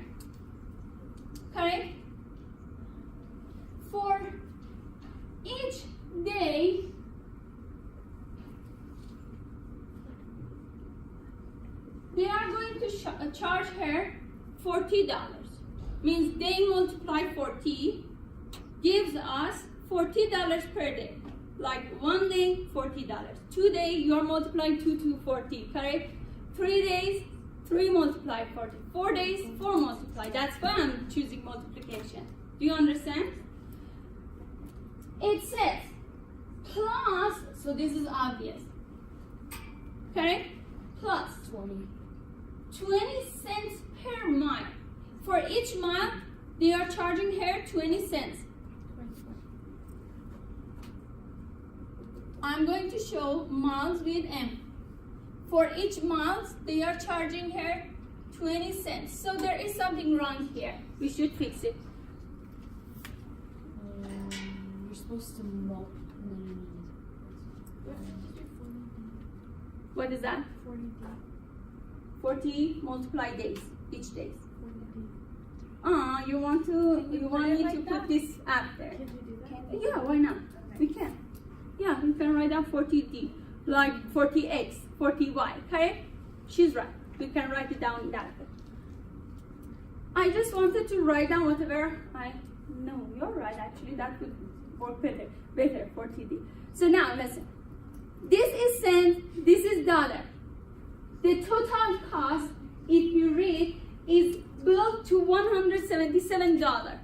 Correct? For each day, they are going to charge her $40. Means they multiply 40 gives us $40 per day. Like 1 day, $40. 2 days, you are multiplying 2 to 40, correct? 3 days, 3 multiply 40. 4 days, 4 multiply. That's why I'm choosing multiplication. Do you understand? It says plus, so this is obvious, correct? Plus 20 cents per mile. For each mile, they are charging her 20 cents. I'm going to show miles with M. For each miles, they are charging her 20 cents. So there is something wrong here. We should fix it. You're supposed to What is that? 40 multiply days, each day. You want me to put this after? Can we do that? Yeah, why not? We can. Yeah, we can write down 40D, like 40X, 40Y, okay? She's right. We can write it down that way. I just wanted to write down whatever I know. You're right, actually. That would work better, 40D. So now, listen. This is cents, this is dollar. The total cost, if you read, is built to $177.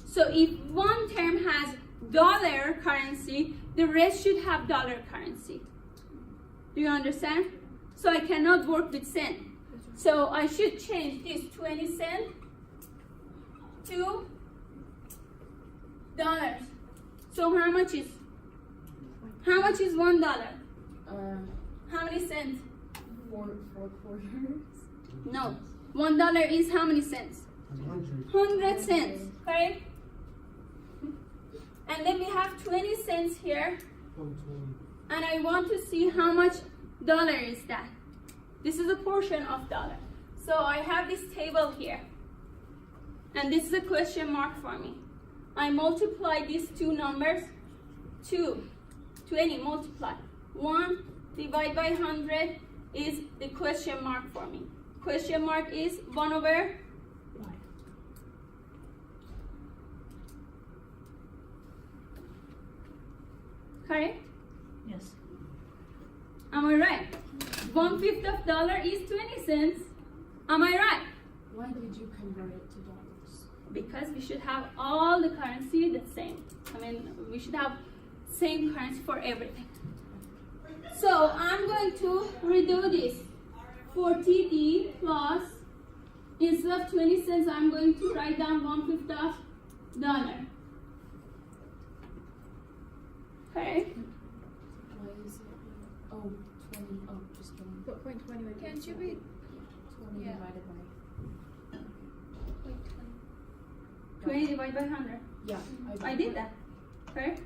So if one term has dollar currency, the rest should have dollar currency. Do you understand? So I cannot work with cent. So I should change this 20 cents to dollars. So how much is $1? How many cents? 4 quarters. No. $1 is how many cents? 100 cents, right? And then we have 20 cents here. And I want to see how much dollar is that. This is a portion of dollar. So I have this table here. And this is a question mark for me. I multiply these two numbers. 20 multiply. 1 divided by 100 is the question mark for me. Question mark is 1 over. Correct? Yes. Am I right? 1/5 of dollar is 20 cents. Am I right? Why did you convert it to dollars? Because we should have all the currency the same. We should have same currency for everything. So I'm going to redo this. 40D plus, instead of 20 cents, I'm going to write down 1/5 of dollar. Okay? Why is it? Oh, 20. Oh, just 20. But point 20 would be. Can't you read 20 Yeah. divided by? Point 20 divided by 100. Yeah, I did that. Okay?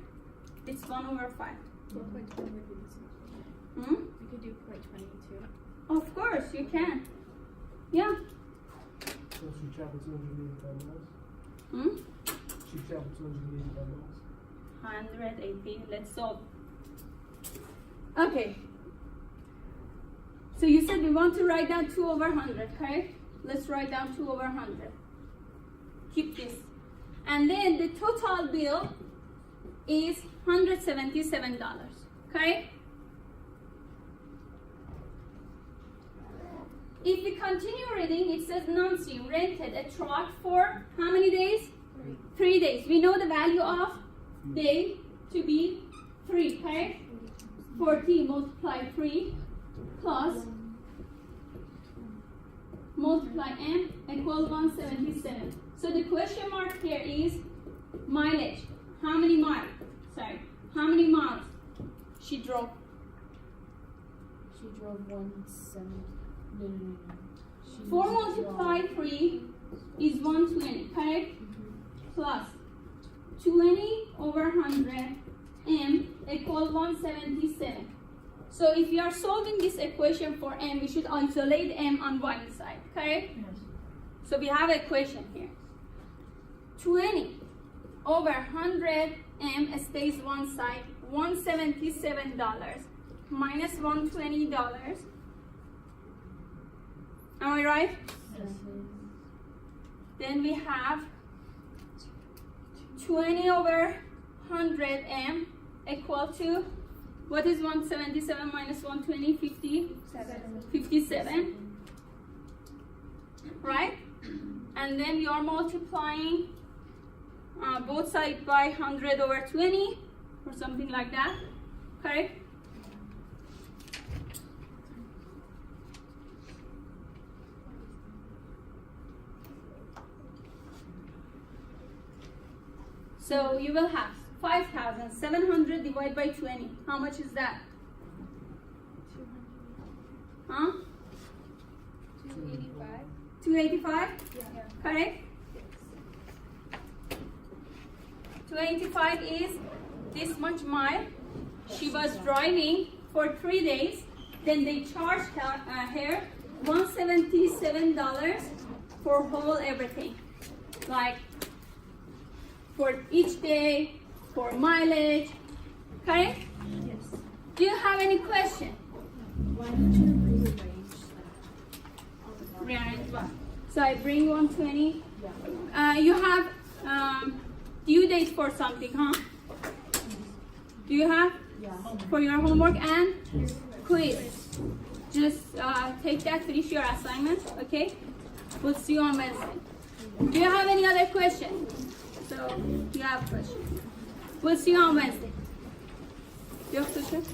It's 1/5. But point 20 would be the same. You could do point 20 too. Of course, you can. Yeah. So she traveled 285 miles? Hmm? She traveled 285 miles. 180. Let's solve. Okay. So you said we want to write down 2 over 100, correct? Let's write down 2 over 100. Keep this. And then the total bill is $177, correct? If we continue reading, it says Nancy rented a truck for how many days? 3 days. We know the value of day to be 3, correct? 40 multiply 3 plus multiply m equals 177. So the question mark here is mileage. How many miles? Sorry, how many miles she drove? She drove 170. No. She 4 drove- multiplied 3 is 120, correct? Plus 20 over 100 m equals 177. So if you are solving this equation for m, we should isolate m on one side, correct? Yes. So we have an equation here. 20 over 100 m stays one side, $177 minus $120. Am I right? Yes. Then we have 20 over 100 m equal to, what is 177 minus 120? 57. Right? And then you are multiplying both sides by 100 over 20 or something like that. Correct? So you will have 5,700 divided by 20. How much is that? Huh? 285. 285? Yeah. Correct? 285 is this much mile. She was driving for 3 days. Then they charged her $177 for whole everything. Like for each day, for mileage. Correct? Yes. Do you have any question? Why don't you rearrange that? Rearrange what? So I bring 120. Yeah. You have due date for something, huh? Do you have Yeah. for your homework and quiz? Just take that, finish your assignment, okay? We'll see you on Wednesday. Do you have any other question? So you have questions. We'll see you on Wednesday. Do you have questions?